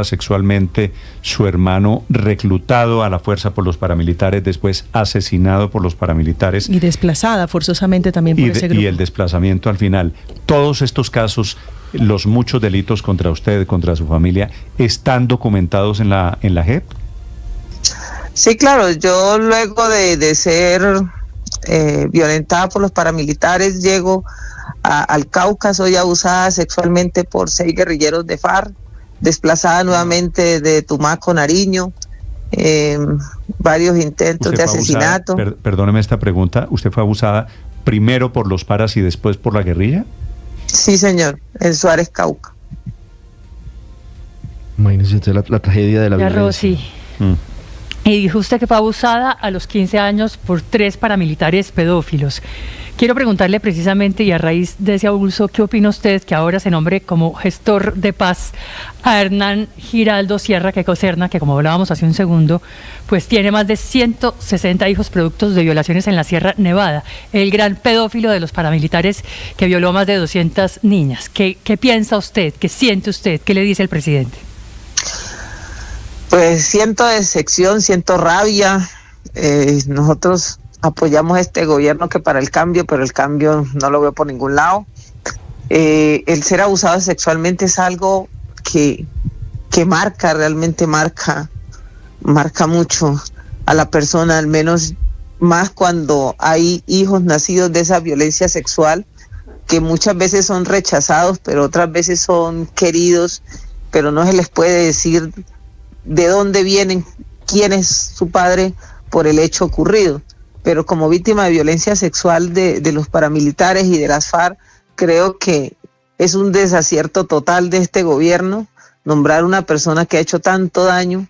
sexualmente, su hermano reclutado a la fuerza por los paramilitares, después asesinado por los paramilitares. Y desplazada forzosamente también por ese grupo. Y el desplazamiento al final. Todos estos casos, los muchos delitos contra usted, contra su familia, ¿están documentados en la JEP? Sí, claro. Yo luego de ser violentada por los paramilitares, llego al Cauca, soy abusada sexualmente por 6 guerrilleros de FARC, desplazada nuevamente de Tumaco, Nariño, varios intentos de asesinato. Perdóneme esta pregunta, ¿usted fue abusada primero por los paras y después por la guerrilla? Sí, señor, en Suárez, Cauca. Imagínese usted la tragedia de la violencia. Rosy. Y dijo usted que fue abusada a los 15 años por 3 paramilitares pedófilos. Quiero preguntarle precisamente, y a raíz de ese abuso, ¿qué opina usted que ahora se nombre como gestor de paz a Hernán Giraldo Sierra que Coserna, que como hablábamos hace un segundo, pues tiene más de 160 hijos productos de violaciones en la Sierra Nevada, el gran pedófilo de los paramilitares que violó a más de 200 niñas? ¿Qué piensa usted? ¿Qué siente usted? ¿Qué le dice el presidente? Pues siento decepción, siento rabia. Nosotros apoyamos este gobierno que para el cambio, pero el cambio no lo veo por ningún lado. El ser abusado sexualmente es algo que marca, realmente marca mucho a la persona, al menos más cuando hay hijos nacidos de esa violencia sexual, que muchas veces son rechazados, pero otras veces son queridos, pero no se les puede decir de dónde vienen, quién es su padre por el hecho ocurrido. Pero como víctima de violencia sexual de los paramilitares y de las FARC, creo que es un desacierto total de este gobierno nombrar una persona que ha hecho tanto daño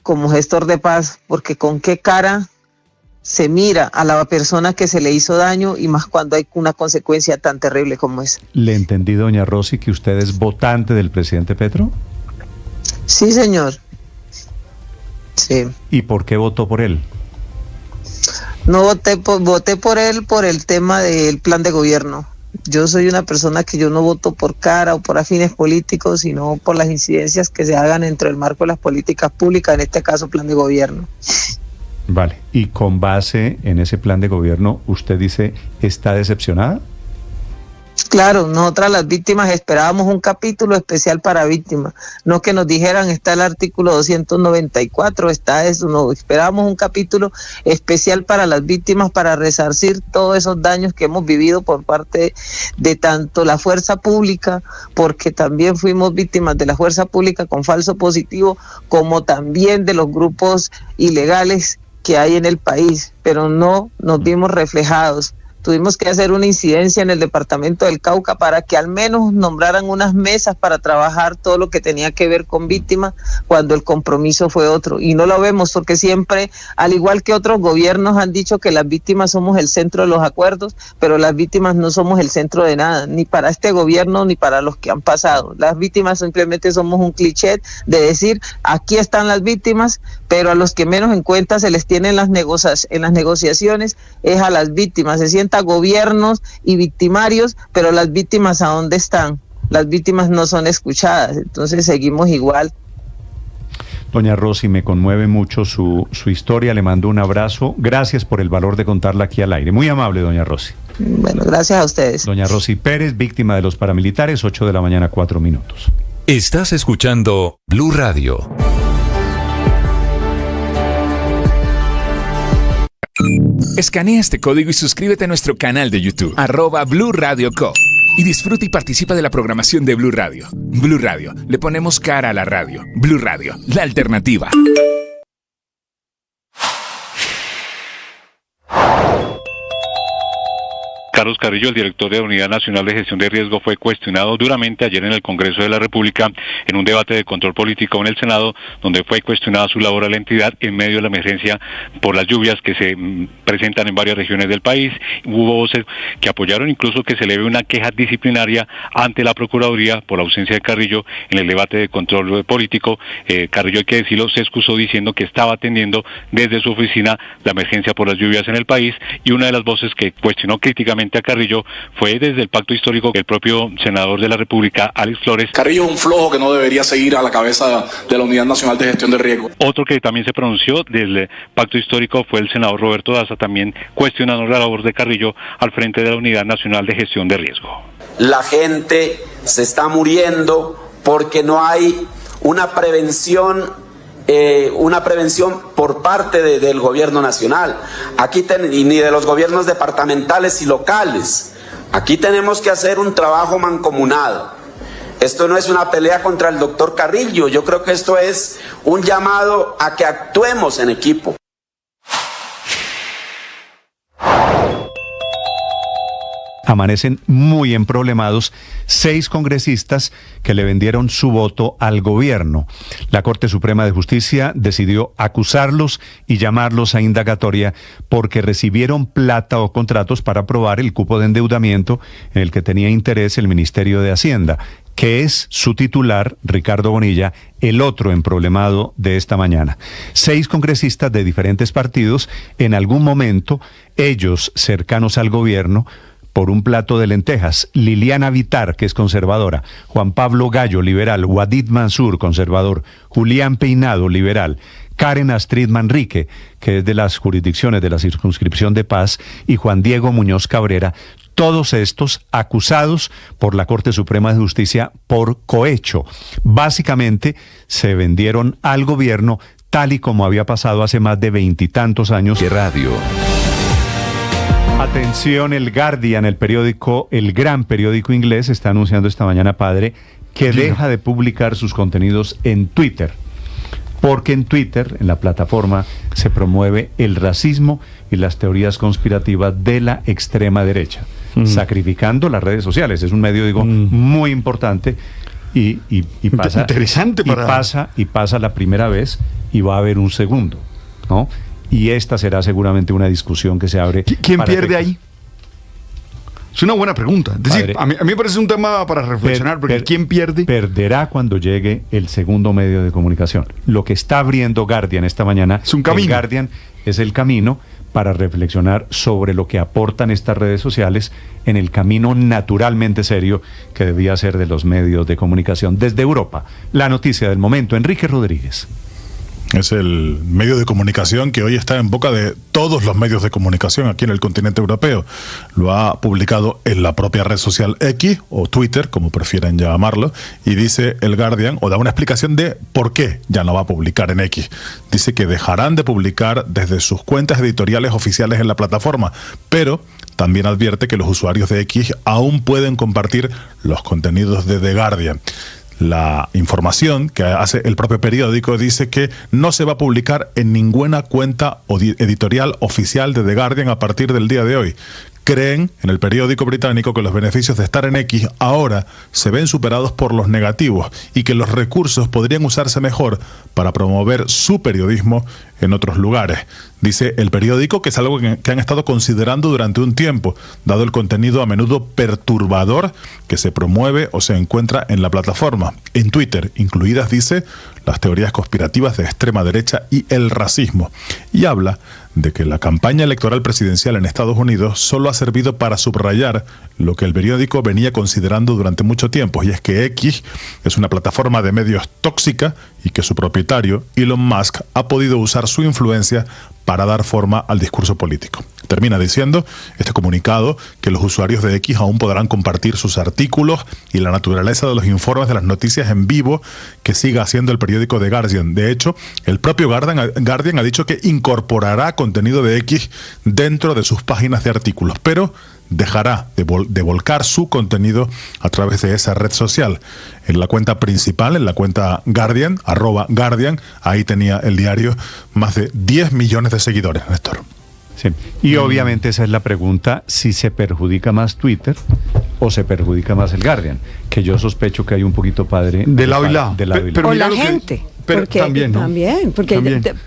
como gestor de paz, porque con qué cara se mira a la persona que se le hizo daño, y más cuando hay una consecuencia tan terrible como esa. ¿Le entendí, doña Rosy, que usted es votante del presidente Petro? Sí, señor. Sí. ¿Y por qué votó por él? No voté por él por el tema del plan de gobierno. Yo soy una persona que yo no voto por cara o por afines políticos, sino por las incidencias que se hagan dentro del marco de las políticas públicas, en este caso plan de gobierno. Vale, y con base en ese plan de gobierno, ¿usted dice está decepcionada? Claro, nosotras las víctimas esperábamos un capítulo especial para víctimas, no que nos dijeran está el artículo 294, está eso, no, esperábamos un capítulo especial para las víctimas, para resarcir todos esos daños que hemos vivido por parte de tanto la fuerza pública, porque también fuimos víctimas de la fuerza pública con falso positivo, como también de los grupos ilegales que hay en el país, pero no nos vimos reflejados. Tuvimos que hacer una incidencia en el departamento del Cauca para que al menos nombraran unas mesas para trabajar todo lo que tenía que ver con víctimas, cuando el compromiso fue otro. Y no lo vemos porque siempre, al igual que otros gobiernos, han dicho que las víctimas somos el centro de los acuerdos, pero las víctimas no somos el centro de nada, ni para este gobierno ni para los que han pasado. Las víctimas simplemente somos un cliché de decir, aquí están las víctimas, pero a los que menos en cuenta se les tiene en las negociaciones es a las víctimas. Se sienta gobiernos y victimarios, pero las víctimas ¿a dónde están? Las víctimas no son escuchadas, entonces seguimos igual. Doña Rosy, me conmueve mucho su historia, le mando un abrazo, gracias por el valor de contarla aquí al aire, muy amable doña Rosy. Bueno, gracias a ustedes. Doña Rosy Pérez, víctima de los paramilitares, 8 de la mañana, 4 minutos. Estás escuchando Blue Radio. Escanea este código y suscríbete a nuestro canal de YouTube, @Blue Radio Co. Y disfruta y participa de la programación de Blue Radio. Blue Radio, le ponemos cara a la radio. Blue Radio, la alternativa. Carlos Carrillo, el director de la Unidad Nacional de Gestión de Riesgo, fue cuestionado duramente ayer en el Congreso de la República en un debate de control político en el Senado, donde fue cuestionada su labor a la entidad en medio de la emergencia por las lluvias que se presentan en varias regiones del país. Hubo voces que apoyaron incluso que se eleve una queja disciplinaria ante la Procuraduría por la ausencia de Carrillo en el debate de control político. Carrillo, hay que decirlo, se excusó diciendo que estaba atendiendo desde su oficina la emergencia por las lluvias en el país, y una de las voces que cuestionó críticamente frente a Carrillo fue desde el pacto histórico que el propio senador de la República, Alex Flores. Carrillo es un flojo que no debería seguir a la cabeza de la Unidad Nacional de Gestión de Riesgo. Otro que también se pronunció desde el pacto histórico fue el senador Roberto Daza, también cuestionando la labor de Carrillo al frente de la Unidad Nacional de Gestión de Riesgo. La gente se está muriendo porque no hay una prevención por parte del gobierno nacional, ni de los gobiernos departamentales y locales. Aquí tenemos que hacer un trabajo mancomunado. Esto no es una pelea contra el doctor Carrillo, yo creo que esto es un llamado a que actuemos en equipo. Amanecen muy emproblemados 6 congresistas que le vendieron su voto al gobierno. La Corte Suprema de Justicia decidió acusarlos y llamarlos a indagatoria porque recibieron plata o contratos para aprobar el cupo de endeudamiento en el que tenía interés el Ministerio de Hacienda, que es su titular, Ricardo Bonilla, el otro emproblemado de esta mañana. 6 congresistas de diferentes partidos, en algún momento, ellos cercanos al gobierno, por un plato de lentejas. Liliana Vitar, que es conservadora, Juan Pablo Gallo, liberal, Wadid Mansur, conservador, Julián Peinado, liberal, Karen Astrid Manrique, que es de las jurisdicciones de la circunscripción de Paz, y Juan Diego Muñoz Cabrera, todos estos acusados por la Corte Suprema de Justicia por cohecho. Básicamente se vendieron al gobierno tal y como había pasado hace más de 20 y tantos años. De radio. Atención, el Guardian, el gran periódico inglés, está anunciando esta mañana, padre, que deja de publicar sus contenidos en Twitter. Porque en Twitter, en la plataforma, se promueve el racismo y las teorías conspirativas de la extrema derecha, sacrificando las redes sociales. Es un medio, muy importante y pasa. Interesante y pasa la primera vez y va a haber un segundo, ¿no? Y esta será seguramente una discusión que se abre. ¿Quién pierde ahí? Es una buena pregunta. Es decir, a mí me parece un tema para reflexionar, porque ¿quién pierde? Perderá cuando llegue el segundo medio de comunicación. Lo que está abriendo Guardian esta mañana, es un camino. El Guardian es el camino para reflexionar sobre lo que aportan estas redes sociales en el camino naturalmente serio que debía ser de los medios de comunicación. Desde Europa, la noticia del momento, Enrique Rodríguez. Es el medio de comunicación que hoy está en boca de todos los medios de comunicación aquí en el continente europeo. Lo ha publicado en la propia red social X, o Twitter, como prefieren llamarlo, y dice el Guardian, o da una explicación de por qué ya no va a publicar en X. Dice que dejarán de publicar desde sus cuentas editoriales oficiales en la plataforma, pero también advierte que los usuarios de X aún pueden compartir los contenidos de The Guardian. La información que hace el propio periódico dice que no se va a publicar en ninguna cuenta editorial oficial de The Guardian a partir del día de hoy. Creen en el periódico británico que los beneficios de estar en X ahora se ven superados por los negativos y que los recursos podrían usarse mejor para promover su periodismo en otros lugares. Dice el periódico que es algo que han estado considerando durante un tiempo, dado el contenido a menudo perturbador que se promueve o se encuentra en la plataforma. En Twitter, incluidas, dice, las teorías conspirativas de extrema derecha y el racismo. Y habla de que la campaña electoral presidencial en Estados Unidos solo ha servido para subrayar lo que el periódico venía considerando durante mucho tiempo, y es que X es una plataforma de medios tóxica y que su propietario, Elon Musk, ha podido usar su influencia para dar forma al discurso político. Termina diciendo este comunicado que los usuarios de X aún podrán compartir sus artículos y la naturaleza de los informes de las noticias en vivo que siga haciendo el periódico The Guardian. De hecho, el propio Guardian ha dicho que incorporará contenido de X dentro de sus páginas de artículos, pero dejará de volcar su contenido a través de esa red social. En la cuenta principal, en la cuenta Guardian, @Guardian, ahí tenía el diario más de 10 millones de seguidores, Néstor. Sí. Y obviamente esa es la pregunta, si se perjudica más Twitter o se perjudica más el Guardian, que yo sospecho que hay un poquito, padre, de lado y lado. O la gente. Porque también,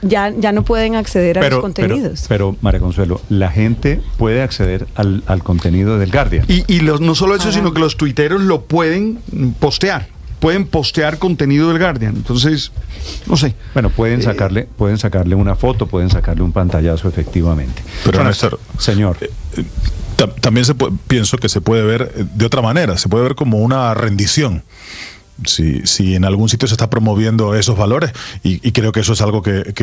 ya no pueden acceder a los contenidos. Pero María Consuelo, la gente puede acceder al contenido del Guardian. Y no solo eso, sino que los tuiteros lo pueden postear. Pueden postear contenido del Guardian. Entonces, no sé. Bueno, pueden sacarle una foto, pueden sacarle un pantallazo, efectivamente. Pero Néstor, señor, También pienso que se puede ver de otra manera, se puede ver como una rendición. Si en algún sitio se está promoviendo esos valores, y creo que eso es algo que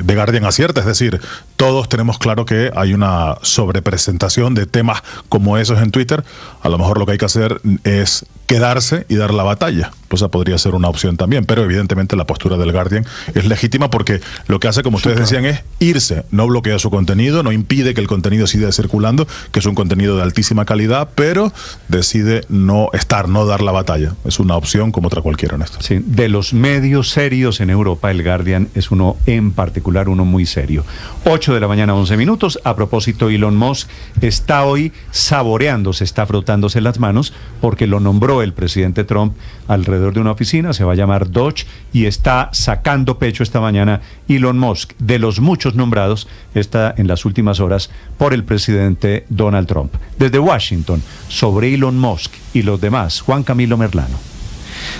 The Guardian acierta, es decir, todos tenemos claro que hay una sobrepresentación de temas como esos en Twitter. A lo mejor lo que hay que hacer es quedarse y dar la batalla, pues esa podría ser una opción también, pero evidentemente la postura del Guardian es legítima porque lo que hace, como ustedes decían, es irse, no bloquea su contenido, no impide que el contenido siga circulando, que es un contenido de altísima calidad, pero decide no dar la batalla. Es una opción como otra cualquiera en esto. Sí, de los medios serios en Europa, el Guardian es uno en particular, uno muy serio. 8 de la mañana, 11 minutos. A propósito, Elon Musk está hoy saboreándose, está frotándose las manos porque lo nombró el presidente Trump alrededor de una oficina, se va a llamar Doge, y está sacando pecho esta mañana Elon Musk, de los muchos nombrados está en las últimas horas por el presidente Donald Trump. Desde Washington, sobre Elon Musk y los demás, Juan Camilo Merlano.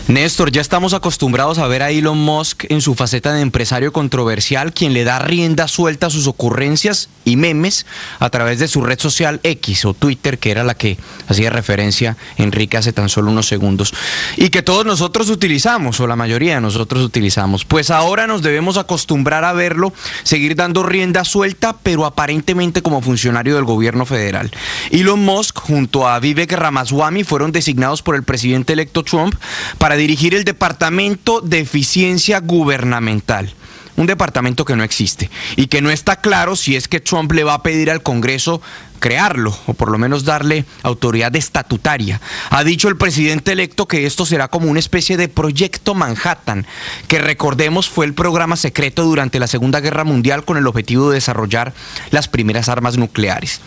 Néstor, ya estamos acostumbrados a ver a Elon Musk en su faceta de empresario controversial, quien le da rienda suelta a sus ocurrencias y memes a través de su red social X o Twitter, que era la que hacía referencia Enrique hace tan solo unos segundos, y que todos nosotros utilizamos, o la mayoría de nosotros utilizamos. Pues ahora nos debemos acostumbrar a verlo seguir dando rienda suelta, pero aparentemente como funcionario del gobierno federal. Elon Musk junto a Vivek Ramaswamy fueron designados por el presidente electo Trump para dirigir el Departamento de Eficiencia Gubernamental, un departamento que no existe y que no está claro si es que Trump le va a pedir al Congreso crearlo o por lo menos darle autoridad estatutaria. Ha dicho el presidente electo que esto será como una especie de proyecto Manhattan, que recordemos fue el programa secreto durante la Segunda Guerra Mundial con el objetivo de desarrollar las primeras armas nucleares.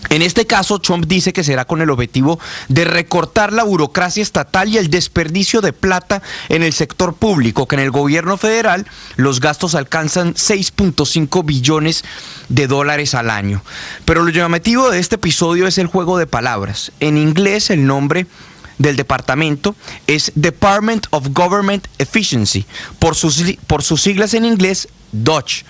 En este caso, Trump dice que será con el objetivo de recortar la burocracia estatal y el desperdicio de plata en el sector público, que en el gobierno federal los gastos alcanzan 6.5 billones de dólares al año. Pero lo llamativo de este episodio es el juego de palabras. En inglés, el nombre del departamento es Department of Government Efficiency, por sus siglas en inglés, DOGE.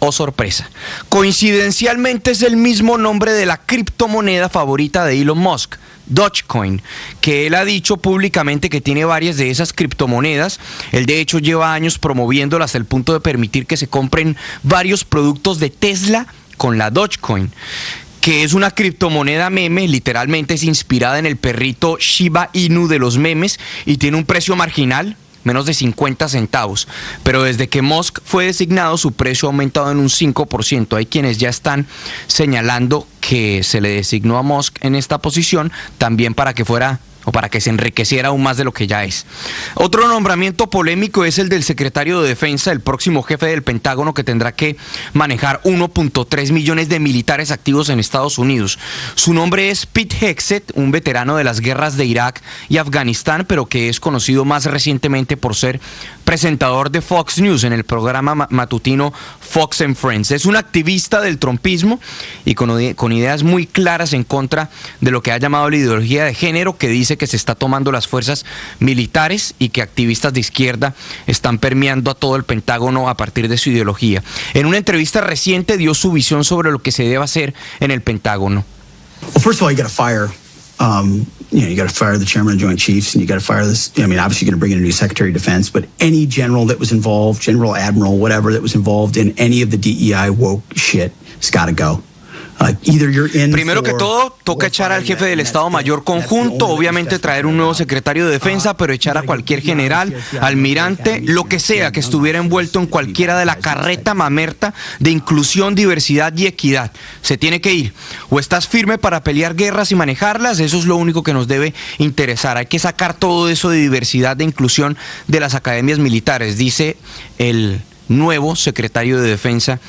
Oh, sorpresa. Coincidencialmente es el mismo nombre de la criptomoneda favorita de Elon Musk, Dogecoin, que él ha dicho públicamente que tiene varias de esas criptomonedas. Él de hecho lleva años promoviéndolas al punto de permitir que se compren varios productos de Tesla con la Dogecoin, que es una criptomoneda meme, literalmente es inspirada en el perrito Shiba Inu de los memes y tiene un precio marginal, menos de 50 centavos, pero desde que Musk fue designado su precio ha aumentado en un 5%. Hay quienes ya están señalando que se le designó a Musk en esta posición también para que fuera o para que se enriqueciera aún más de lo que ya es. Otro nombramiento polémico es el del secretario de Defensa, el próximo jefe del Pentágono, que tendrá que manejar 1.3 millones de militares activos en Estados Unidos. Su nombre es Pete Hegseth, un veterano de las guerras de Irak y Afganistán, pero que es conocido más recientemente por ser presentador de Fox News en el programa matutino Fox and Friends. Es un activista del trumpismo y con ideas muy claras en contra de lo que ha llamado la ideología de género, que dice que se está tomando las fuerzas militares y que activistas de izquierda están permeando a todo el Pentágono a partir de su ideología. En una entrevista reciente dio su visión sobre lo que se debe hacer en el Pentágono. Well, first of all, you got to fire. You got to fire the chairman of Joint Chiefs, and you got to fire this. I mean, obviously, you're going to bring in a new Secretary of Defense, but any general that was involved, general, admiral, whatever, that was involved in any of the DEI woke shit, has got to go. Primero que todo, toca echar al jefe del Estado Mayor Conjunto, obviamente traer un nuevo secretario de Defensa, pero echar a cualquier general, almirante, lo que sea que estuviera envuelto en cualquiera de la carreta mamerta de inclusión, diversidad y equidad. Se tiene que ir. O estás firme para pelear guerras y manejarlas, eso es lo único que nos debe interesar. Hay que sacar todo eso de diversidad, de inclusión de las academias militares, dice el nuevo secretario de Defensa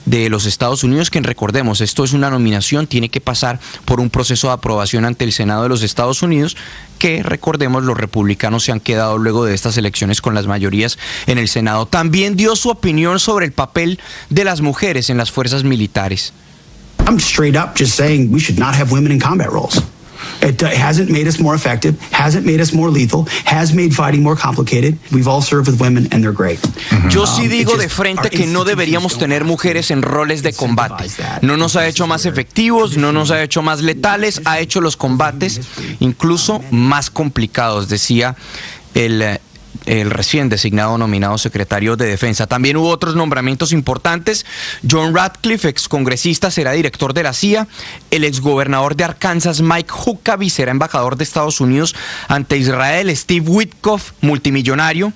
de los Estados Unidos, que recordemos, esto es una nominación, tiene que pasar por un proceso de aprobación ante el Senado de los Estados Unidos, que recordemos los republicanos se han quedado luego de estas elecciones con las mayorías en el Senado. También dio su opinión sobre el papel de las mujeres en las fuerzas militares. I'm straight up just saying we should not have women in combat roles. It hasn't made us more effective, hasn't made us more lethal, has made fighting more complicated. We've all served with women and they're great. Yo sí digo de frente que no deberíamos tener mujeres en roles de combate. No nos ha hecho más efectivos, no nos ha hecho más letales, ha hecho los combates incluso más complicados, decía el recién designado nominado secretario de Defensa. También hubo otros nombramientos importantes. John Ratcliffe, excongresista, será director de la CIA. El exgobernador de Arkansas, Mike Huckabee, será embajador de Estados Unidos ante Israel. Steve Witkoff, multimillonario,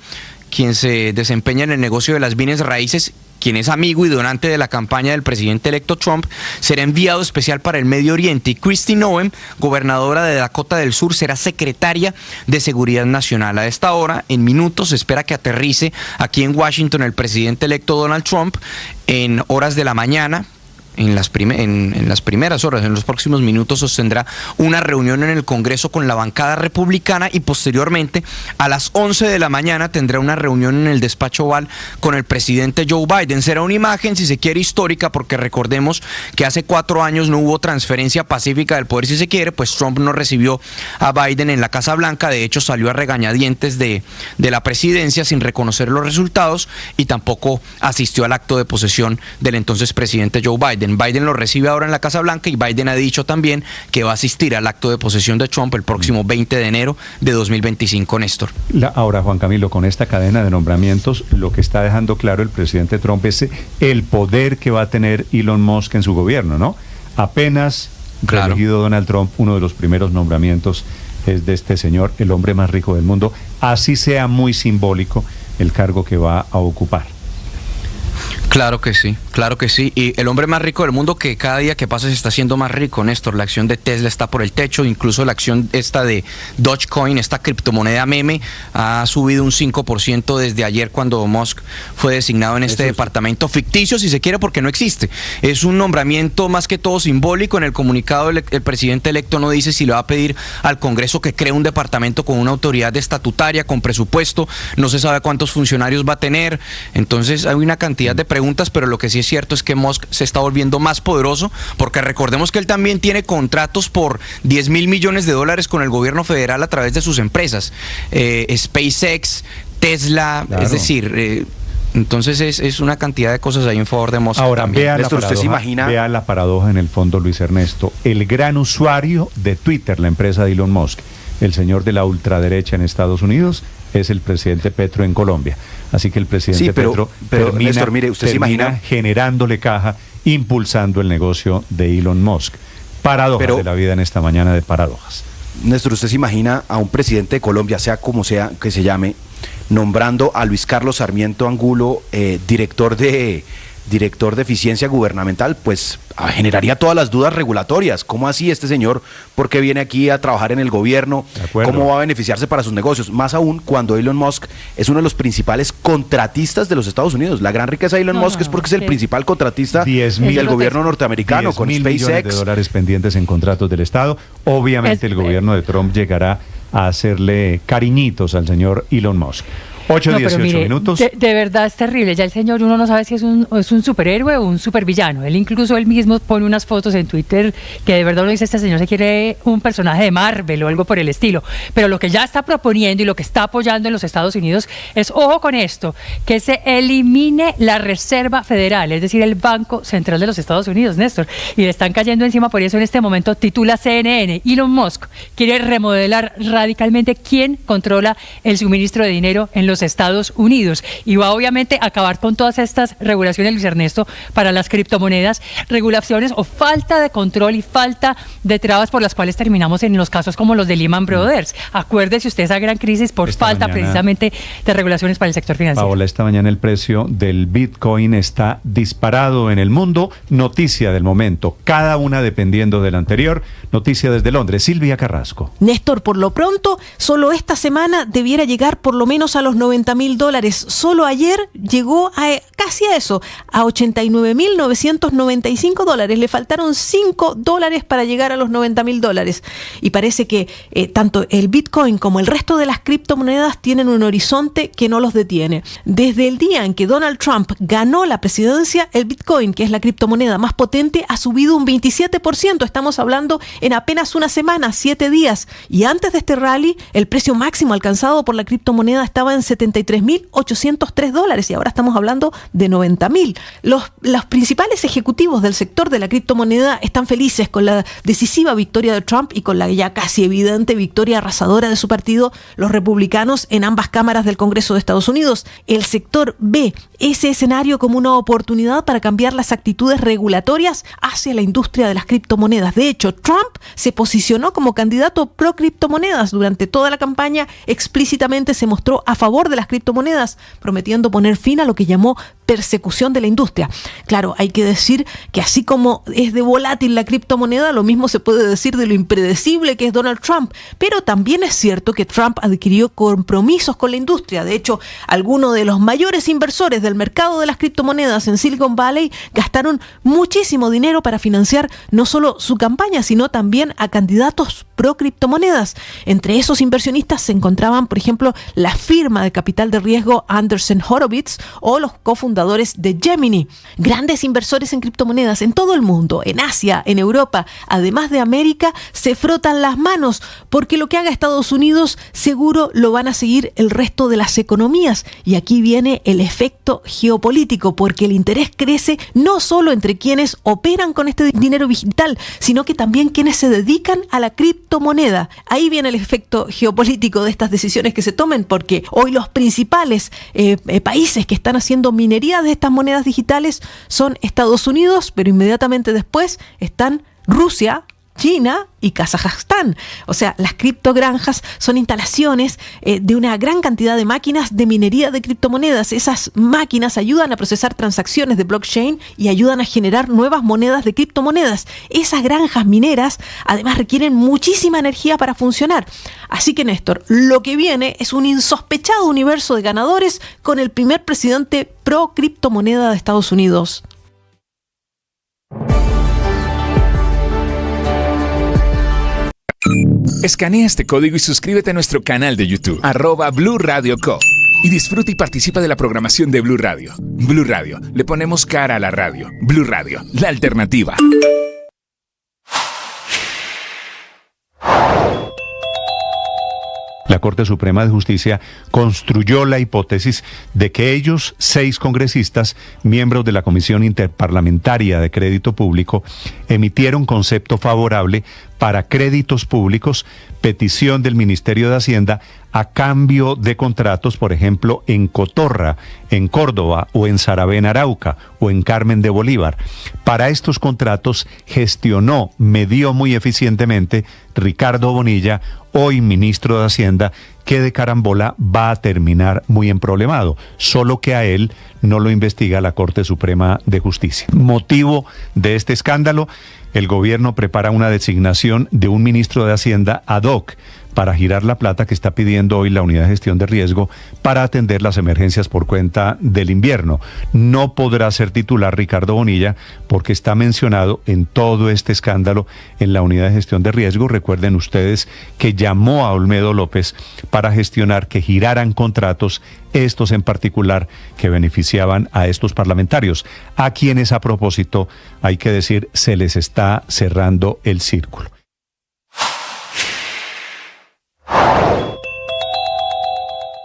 quien se desempeña en el negocio de las bienes raíces, quien es amigo y donante de la campaña del presidente electo Trump, será enviado especial para el Medio Oriente. Y Kristi Noem, gobernadora de Dakota del Sur, será secretaria de Seguridad Nacional. A esta hora, en minutos, se espera que aterrice aquí en Washington el presidente electo Donald Trump en horas de la mañana. En las primeras horas, en los próximos minutos, sostendrá una reunión en el Congreso con la bancada republicana y posteriormente a las 11 de la mañana tendrá una reunión en el despacho Oval con el presidente Joe Biden. Será una imagen, si se quiere, histórica, porque recordemos que hace 4 años no hubo transferencia pacífica del poder, si se quiere, pues Trump no recibió a Biden en la Casa Blanca. De hecho, salió a regañadientes de la presidencia sin reconocer los resultados y tampoco asistió al acto de posesión del entonces presidente Joe Biden. Biden lo recibe ahora en la Casa Blanca y Biden ha dicho también que va a asistir al acto de posesión de Trump el próximo 20 de enero de 2025, Néstor. Ahora, Juan Camilo, con esta cadena de nombramientos, lo que está dejando claro el presidente Trump es el poder que va a tener Elon Musk en su gobierno, ¿no? Apenas reelegido Donald Trump, uno de los primeros nombramientos es de este señor, el hombre más rico del mundo, así sea muy simbólico el cargo que va a ocupar. Claro que sí, claro que sí. Y el hombre más rico del mundo, que cada día que pasa se está haciendo más rico, Néstor. La acción de Tesla está por el techo, incluso la acción esta de Dogecoin, esta criptomoneda meme, ha subido un 5% desde ayer cuando Musk fue designado en este departamento ficticio, si se quiere, porque no existe. Es un nombramiento más que todo simbólico. En el comunicado el presidente electo no dice si le va a pedir al Congreso que cree un departamento con una autoridad estatutaria, con presupuesto, no se sabe cuántos funcionarios va a tener. Entonces hay una cantidad de preguntas, pero lo que sí es cierto es que Musk se está volviendo más poderoso, porque recordemos que él también tiene contratos por $10,000 millones con el gobierno federal a través de sus empresas, SpaceX, Tesla, claro. Es decir, entonces es una cantidad de cosas ahí en favor de Musk. Ahora, vea la paradoja en el fondo, Luis Ernesto, el gran usuario de Twitter, la empresa de Elon Musk, el señor de la ultraderecha en Estados Unidos, es el presidente Petro en Colombia. Así que el presidente Petro termina, Néstor, mire, usted se imagina generándole caja, impulsando el negocio de Elon Musk. Paradojas de la vida en esta mañana de paradojas. Néstor, ¿usted se imagina a un presidente de Colombia, sea como sea que se llame, nombrando a Luis Carlos Sarmiento Angulo director de eficiencia gubernamental? Pues generaría todas las dudas regulatorias. ¿Cómo así este señor? ¿Por qué viene aquí a trabajar en el gobierno? ¿Cómo va a beneficiarse para sus negocios? Más aún cuando Elon Musk es uno de los principales contratistas de los Estados Unidos. La gran riqueza de Elon Musk es porque es el principal contratista del gobierno norteamericano, con SpaceX. $10,000 pendientes en contratos del Estado. Obviamente el gobierno de Trump llegará a hacerle cariñitos al señor Elon Musk. 8:18 minutos. De verdad es terrible. Ya el señor, uno no sabe si es un superhéroe o un supervillano. Él mismo pone unas fotos en Twitter que de verdad uno dice, este señor se quiere un personaje de Marvel o algo por el estilo. Pero lo que ya está proponiendo y lo que está apoyando en los Estados Unidos es, ojo con esto, que se elimine la Reserva Federal, es decir, el Banco Central de los Estados Unidos, Néstor. Y le están cayendo encima, por eso en este momento titula CNN, Elon Musk quiere remodelar radicalmente quién controla el suministro de dinero en los Estados Unidos, y va obviamente a acabar con todas estas regulaciones, Luis Ernesto, para las criptomonedas, regulaciones o falta de control y falta de trabas por las cuales terminamos en los casos como los de Lehman Brothers. Acuérdese usted esa gran crisis por falta precisamente de regulaciones para el sector financiero. Paola, esta mañana el precio del Bitcoin está disparado en el mundo. Noticia del momento, cada una dependiendo de la anterior. Noticia desde Londres, Silvia Carrasco. Néstor, por lo pronto, solo esta semana debiera llegar por lo menos a los $90.000. Solo ayer llegó a casi a eso, a $89.995. Le faltaron $5 para llegar a los $90.000. Y parece que tanto el Bitcoin como el resto de las criptomonedas tienen un horizonte que no los detiene. Desde el día en que Donald Trump ganó la presidencia, el Bitcoin, que es la criptomoneda más potente, ha subido un 27%. Estamos hablando en apenas una semana, 7 días. Y antes de este rally, el precio máximo alcanzado por la criptomoneda estaba en $73.803 y ahora estamos hablando de $90.000. Los principales ejecutivos del sector de la criptomoneda están felices con la decisiva victoria de Trump y con la ya casi evidente victoria arrasadora de su partido, los republicanos, en ambas cámaras del Congreso de Estados Unidos. El sector ve ese escenario como una oportunidad para cambiar las actitudes regulatorias hacia la industria de las criptomonedas. De hecho, Trump se posicionó como candidato pro criptomonedas. Durante toda la campaña explícitamente se mostró a favor de las criptomonedas, prometiendo poner fin a lo que llamó persecución de la industria. Claro, hay que decir que así como es de volátil la criptomoneda, lo mismo se puede decir de lo impredecible que es Donald Trump, pero también es cierto que Trump adquirió compromisos con la industria. De hecho, algunos de los mayores inversores del mercado de las criptomonedas en Silicon Valley gastaron muchísimo dinero para financiar no solo su campaña, sino también a candidatos pro criptomonedas. Entre esos inversionistas se encontraban, por ejemplo, la firma de capital de riesgo Andreessen Horowitz o los cofundadores de Gemini. Grandes inversores en criptomonedas en todo el mundo, en Asia, en Europa, además de América, se frotan las manos porque lo que haga Estados Unidos seguro lo van a seguir el resto de las economías. Y aquí viene el efecto geopolítico, porque el interés crece no solo entre quienes operan con este dinero digital, sino que también quienes se dedican a la criptomoneda. Ahí viene el efecto geopolítico de estas decisiones que se tomen, porque hoy los principales países que están haciendo minería de estas monedas digitales son Estados Unidos, pero inmediatamente después están Rusia, China y Kazajstán. O sea, las criptogranjas son instalaciones de una gran cantidad de máquinas de minería de criptomonedas. Esas máquinas ayudan a procesar transacciones de blockchain y ayudan a generar nuevas monedas de criptomonedas. Esas granjas mineras además requieren muchísima energía para funcionar. Así que, Néstor, lo que viene es un insospechado universo de ganadores con el primer presidente pro criptomoneda de Estados Unidos. Escanea este código y suscríbete a nuestro canal de YouTube, @Blue Radio Co. Y disfruta y participa de la programación de Blue Radio. Blue Radio, le ponemos cara a la radio. Blue Radio, la alternativa. La Corte Suprema de Justicia construyó la hipótesis de que ellos, 6 congresistas, miembros de la Comisión Interparlamentaria de Crédito Público, emitieron concepto favorable para créditos públicos, petición del Ministerio de Hacienda a cambio de contratos, por ejemplo, en Cotorra, en Córdoba, o en Saravena, Arauca, o en Carmen de Bolívar. Para estos contratos medió muy eficientemente Ricardo Bonilla, hoy ministro de Hacienda, que de carambola va a terminar muy emproblemado, solo que a él no lo investiga la Corte Suprema de Justicia. Motivo de este escándalo: el gobierno prepara una designación de un ministro de Hacienda ad hoc para girar la plata que está pidiendo hoy la Unidad de Gestión de Riesgo para atender las emergencias por cuenta del invierno. No podrá ser titular Ricardo Bonilla porque está mencionado en todo este escándalo en la Unidad de Gestión de Riesgo. Recuerden ustedes que llamó a Olmedo López para gestionar que giraran contratos, estos en particular, que beneficiaban a estos parlamentarios, a quienes, a propósito, hay que decir, se les está cerrando el círculo.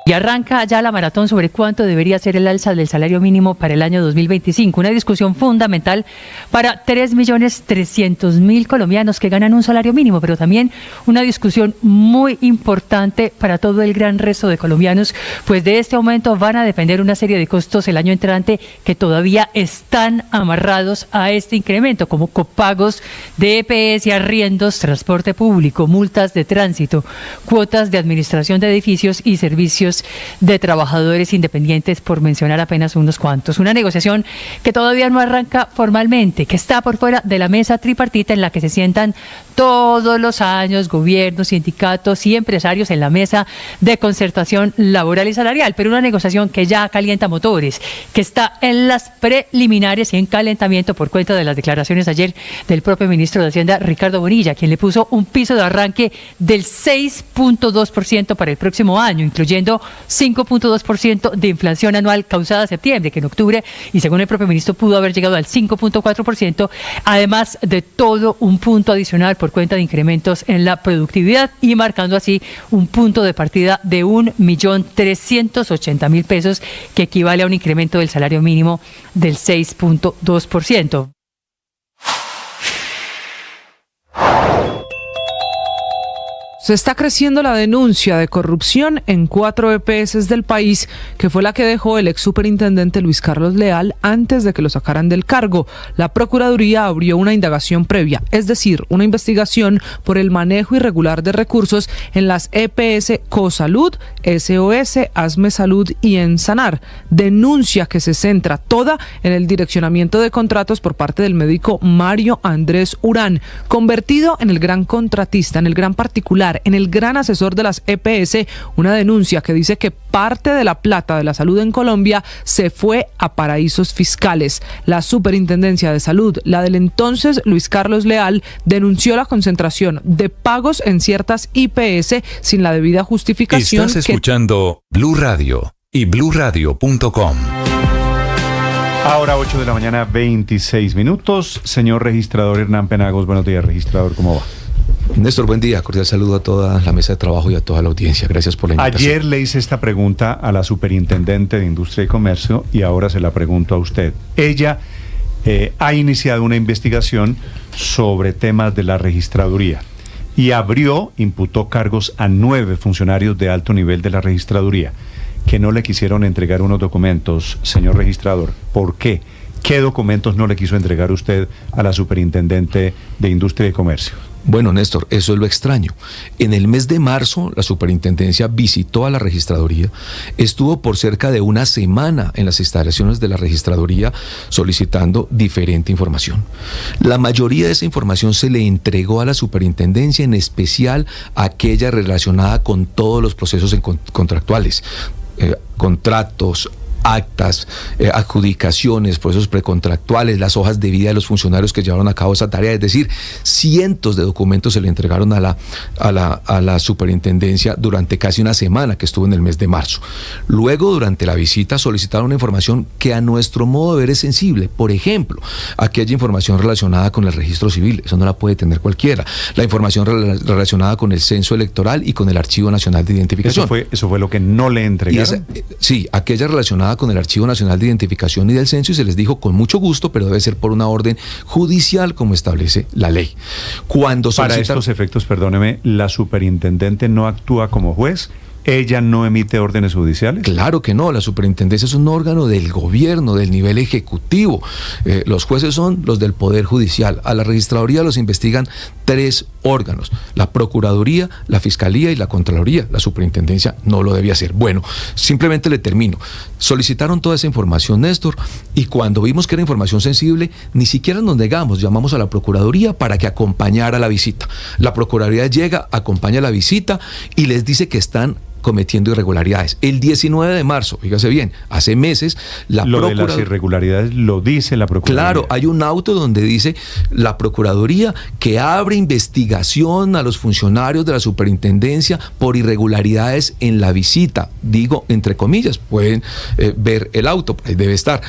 Y arranca ya la maratón sobre cuánto debería ser el alza del salario mínimo para el año 2025. Una discusión fundamental para 3.300.000 colombianos que ganan un salario mínimo, pero también una discusión muy importante para todo el gran resto de colombianos, pues de este aumento van a depender una serie de costos el año entrante que todavía están amarrados a este incremento, como copagos de EPS y arriendos, transporte público, multas de tránsito, cuotas de administración de edificios y servicios de trabajadores independientes, por mencionar apenas unos cuantos. Una negociación que todavía no arranca formalmente, que está por fuera de la mesa tripartita en la que se sientan todos los años gobiernos, sindicatos y empresarios en la mesa de concertación laboral y salarial, pero una negociación que ya calienta motores, que está en las preliminares y en calentamiento por cuenta de las declaraciones ayer del propio ministro de Hacienda, Ricardo Bonilla, quien le puso un piso de arranque del 6.2% para el próximo año, incluyendo 5.2% de inflación anual causada a septiembre, que en octubre, y según el propio ministro, pudo haber llegado al 5.4%, además de todo un punto adicional por cuenta de incrementos en la productividad y marcando así un punto de partida de 1.380.000 pesos, que equivale a un incremento del salario mínimo del 6.2%. Se está creciendo la denuncia de corrupción en 4 EPS del país, que fue la que dejó el ex superintendente Luis Carlos Leal antes de que lo sacaran del cargo. La Procuraduría abrió una indagación previa, es decir, una investigación por el manejo irregular de recursos en las EPS Cosalud, SOS, Asme Salud y Ensanar. Denuncia que se centra toda en el direccionamiento de contratos por parte del médico Mario Andrés Urán, convertido en el gran contratista, en el gran particular, en el gran asesor de las EPS, una denuncia que dice que parte de la plata de la salud en Colombia se fue a paraísos fiscales. La Superintendencia de Salud, la del entonces Luis Carlos Leal, denunció la concentración de pagos en ciertas IPS sin la debida justificación. Estás escuchando Blue Radio y bluradio.com. Ahora 8 de la mañana, 26 minutos. Señor registrador Hernán Penagos, buenos días, registrador, ¿cómo va? Néstor, buen día, cordial saludo a toda la mesa de trabajo y a toda la audiencia. Gracias por la invitación. Ayer le hice esta pregunta a la superintendente de Industria y Comercio y ahora se la pregunto a usted. Ella ha iniciado una investigación sobre temas de la registraduría y imputó cargos a 9 funcionarios de alto nivel de la registraduría que no le quisieron entregar unos documentos, señor registrador. ¿Por qué? ¿Qué documentos no le quiso entregar usted a la superintendente de Industria y Comercio? Bueno, Néstor, eso es lo extraño. En el mes de marzo, la superintendencia visitó a la registraduría, estuvo por cerca de una semana en las instalaciones de la registraduría solicitando diferente información. La mayoría de esa información se le entregó a la superintendencia, en especial aquella relacionada con todos los procesos contractuales, contratos, actas, adjudicaciones, procesos precontractuales, las hojas de vida de los funcionarios que llevaron a cabo esa tarea, es decir, cientos de documentos se le entregaron a la superintendencia durante casi una semana que estuvo en el mes de marzo. Luego, durante la visita, solicitaron una información que a nuestro modo de ver es sensible. Por ejemplo, aquella información relacionada con el registro civil, eso no la puede tener cualquiera. La información relacionada con el censo electoral y con el Archivo Nacional de Identificación. ¿Eso fue lo que no le entregaron? Sí, aquella relacionada con el Archivo Nacional de Identificación y del Censo, y se les dijo con mucho gusto, pero debe ser por una orden judicial como establece la ley. Para estos efectos, perdóneme, ¿la superintendente no actúa como juez? ¿Ella no emite órdenes judiciales? Claro que no, la superintendencia es un órgano del gobierno, del nivel ejecutivo. Los jueces son los del Poder Judicial. A la registraduría los investigan 3 órganos: la Procuraduría, la Fiscalía y la Contraloría. La superintendencia no lo debía hacer. Bueno, simplemente le termino. Solicitaron toda esa información, Néstor, y cuando vimos que era información sensible, ni siquiera nos negamos, llamamos a la Procuraduría para que acompañara la visita. La Procuraduría llega, acompaña la visita y les dice que están cometiendo irregularidades. El 19 de marzo, fíjese bien, hace meses, de las irregularidades lo dice la Procuraduría. Claro, hay un auto donde dice la Procuraduría que abre investigación a los funcionarios de la superintendencia por irregularidades en la visita. Digo, entre comillas, pueden ver el auto, ahí debe estar.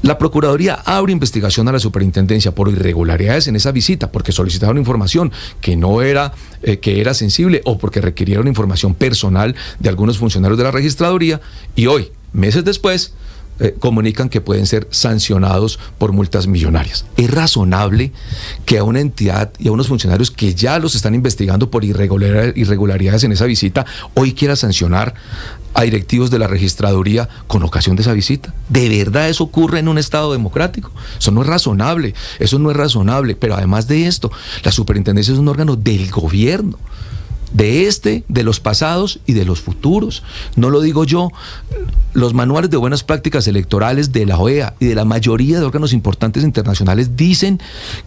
La Procuraduría abre investigación a la superintendencia por irregularidades en esa visita, porque solicitaron información que no era, que era sensible, o porque requirieron información personal de algunos funcionarios de la registraduría, y hoy, meses después, comunican que pueden ser sancionados por multas millonarias. ¿Es razonable que a una entidad y a unos funcionarios que ya los están investigando por irregularidades en esa visita, hoy quiera sancionar a directivos de la registraduría con ocasión de esa visita? ¿De verdad eso ocurre en un Estado democrático? Eso no es razonable, pero además de esto, la superintendencia es un órgano del gobierno. de los pasados y de los futuros. No lo digo yo. Los manuales de buenas prácticas electorales de la OEA y de la mayoría de órganos importantes internacionales dicen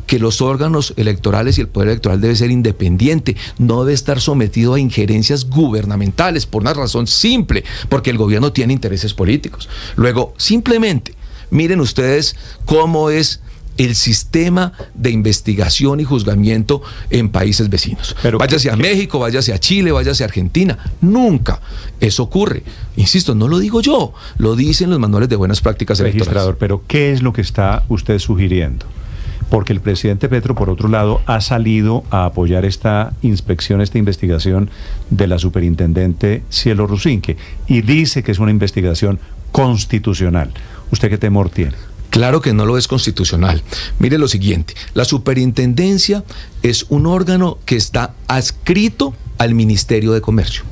que los órganos electorales y el poder electoral debe ser independiente, no debe estar sometido a injerencias gubernamentales, por una razón simple, porque el gobierno tiene intereses políticos. Luego, simplemente, miren ustedes cómo es el sistema de investigación y juzgamiento en países vecinos. Pero váyase a México, váyase a Chile, váyase a Argentina. Nunca eso ocurre. Insisto, no lo digo yo, lo dicen los manuales de buenas prácticas electorales. Registrador, pero ¿qué es lo que está usted sugiriendo? Porque el presidente Petro, por otro lado, ha salido a apoyar esta inspección, esta investigación de la superintendente Cielo Rusinque, y dice que es una investigación constitucional. ¿Usted qué temor tiene? Claro que no lo es constitucional. Mire lo siguiente, la superintendencia es un órgano que está adscrito al Ministerio de Comercio,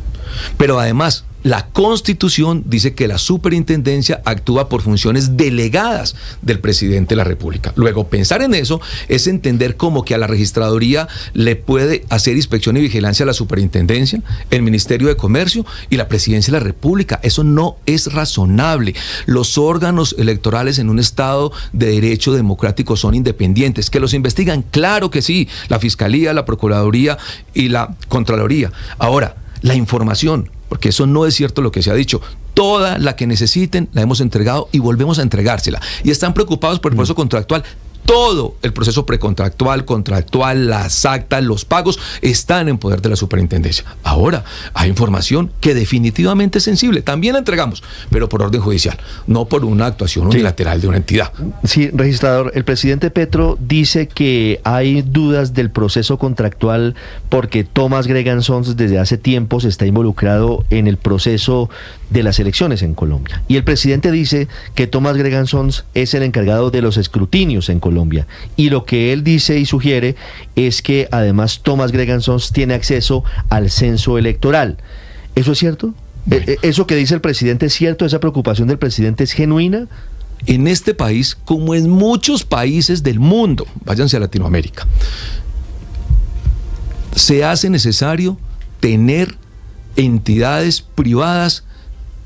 pero además la Constitución dice que la superintendencia actúa por funciones delegadas del presidente de la República. Luego, pensar en eso es entender como que a la registraduría le puede hacer inspección y vigilancia a la superintendencia, el Ministerio de Comercio y la Presidencia de la República. Eso no es razonable. Los órganos electorales en un Estado de derecho democrático son independientes. ¿Que los investigan? Claro que sí. La Fiscalía, la Procuraduría y la Contraloría. Ahora, la información, porque eso no es cierto lo que se ha dicho, toda la que necesiten la hemos entregado y volvemos a entregársela. Y están preocupados por el proceso contractual. Todo el proceso precontractual, contractual, las actas, los pagos están en poder de la superintendencia. Ahora, hay información que definitivamente es sensible. También la entregamos, pero por orden judicial, no por una actuación unilateral de una entidad. Sí, registrador, el presidente Petro dice que hay dudas del proceso contractual porque Thomas Gregan Sons desde hace tiempo se está involucrado en el proceso de las elecciones en Colombia. Y el presidente dice que Thomas Gregan Sons es el encargado de los escrutinios en Colombia. Y lo que él dice y sugiere es que además Thomas Gregan Sons tiene acceso al censo electoral. ¿Eso es cierto? Bueno. ¿Eso que dice el presidente es cierto? ¿Esa preocupación del presidente es genuina? En este país, como en muchos países del mundo, váyanse a Latinoamérica, se hace necesario tener entidades privadas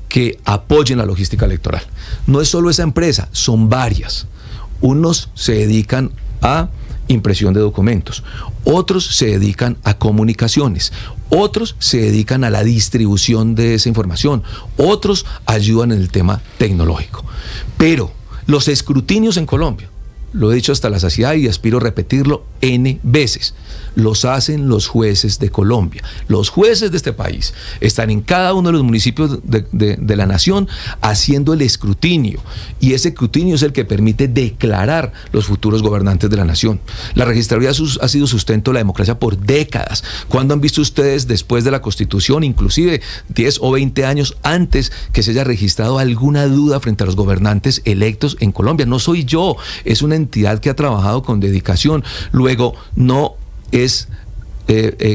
que apoyen la logística electoral. No es solo esa empresa, son varias. Unos se dedican a impresión de documentos, otros se dedican a comunicaciones, otros se dedican a la distribución de esa información, otros ayudan en el tema tecnológico. Pero los escrutinios en Colombia, lo he dicho hasta la saciedad y aspiro a repetirlo N veces, los hacen los jueces de Colombia. Los jueces de este país están en cada uno de los municipios de la nación haciendo el escrutinio, y ese escrutinio es el que permite declarar los futuros gobernantes de la nación. La registraduría ha sido sustento de la democracia por décadas. ¿Cuándo han visto ustedes después de la Constitución, inclusive 10 o 20 años antes, que se haya registrado alguna duda frente a los gobernantes electos en Colombia? No soy yo, es una entidad que ha trabajado con dedicación. Luego, no es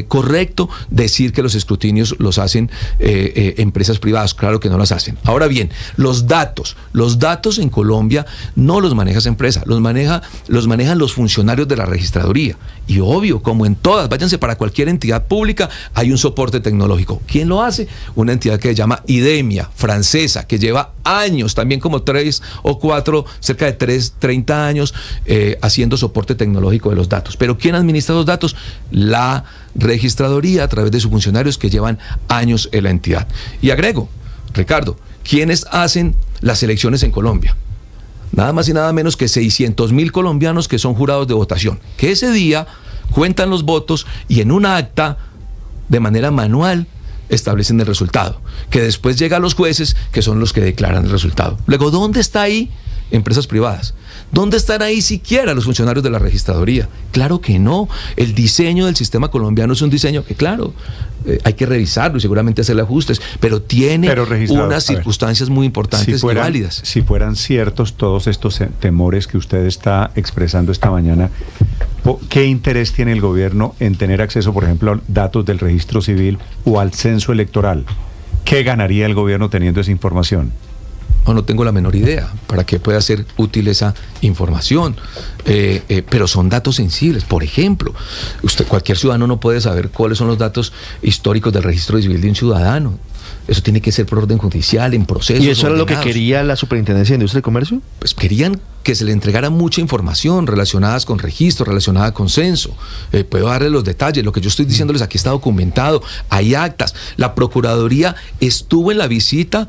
correcto decir que los escrutinios los hacen empresas privadas. Claro que no las hacen. Ahora bien, los datos en Colombia no los maneja esa empresa, los manejan los funcionarios de la registraduría. Y obvio, como en todas, váyanse para cualquier entidad pública, hay un soporte tecnológico. ¿Quién lo hace? Una entidad que se llama IDEMIA, francesa, que lleva años, también como 3 o 4, cerca de 30 años, haciendo soporte tecnológico de los datos. Pero ¿quién administra los datos? La registraduría, a través de sus funcionarios que llevan años en la entidad. Y agrego, Ricardo, ¿quiénes hacen las elecciones en Colombia? Nada más y nada menos que 600.000 colombianos que son jurados de votación, que ese día cuentan los votos y en un acta de manera manual establecen el resultado, que después llega a los jueces, que son los que declaran el resultado. Luego, ¿dónde está ahí empresas privadas? ¿Dónde están ahí siquiera los funcionarios de la registraduría? Claro que no. El diseño del sistema colombiano es un diseño que, claro, hay que revisarlo y seguramente hacerle ajustes, pero tiene unas circunstancias muy importantes y válidas. Si fueran ciertos todos estos temores que usted está expresando esta mañana, ¿qué interés tiene el gobierno en tener acceso, por ejemplo, a datos del registro civil o al censo electoral? ¿Qué ganaría el gobierno teniendo esa información? no tengo la menor idea para qué pueda ser útil esa información, pero son datos sensibles. Por ejemplo, cualquier ciudadano no puede saber cuáles son los datos históricos del registro civil de un ciudadano. Eso tiene que ser por orden judicial, en procesos. ¿Y eso ordenados. era lo que quería la Superintendencia de Industria y Comercio? Pues querían que se le entregara mucha información relacionadas con registro, relacionada con censo. Puedo darle los detalles. Lo que yo estoy diciéndoles aquí está documentado. Hay actas. La Procuraduría estuvo en la visita,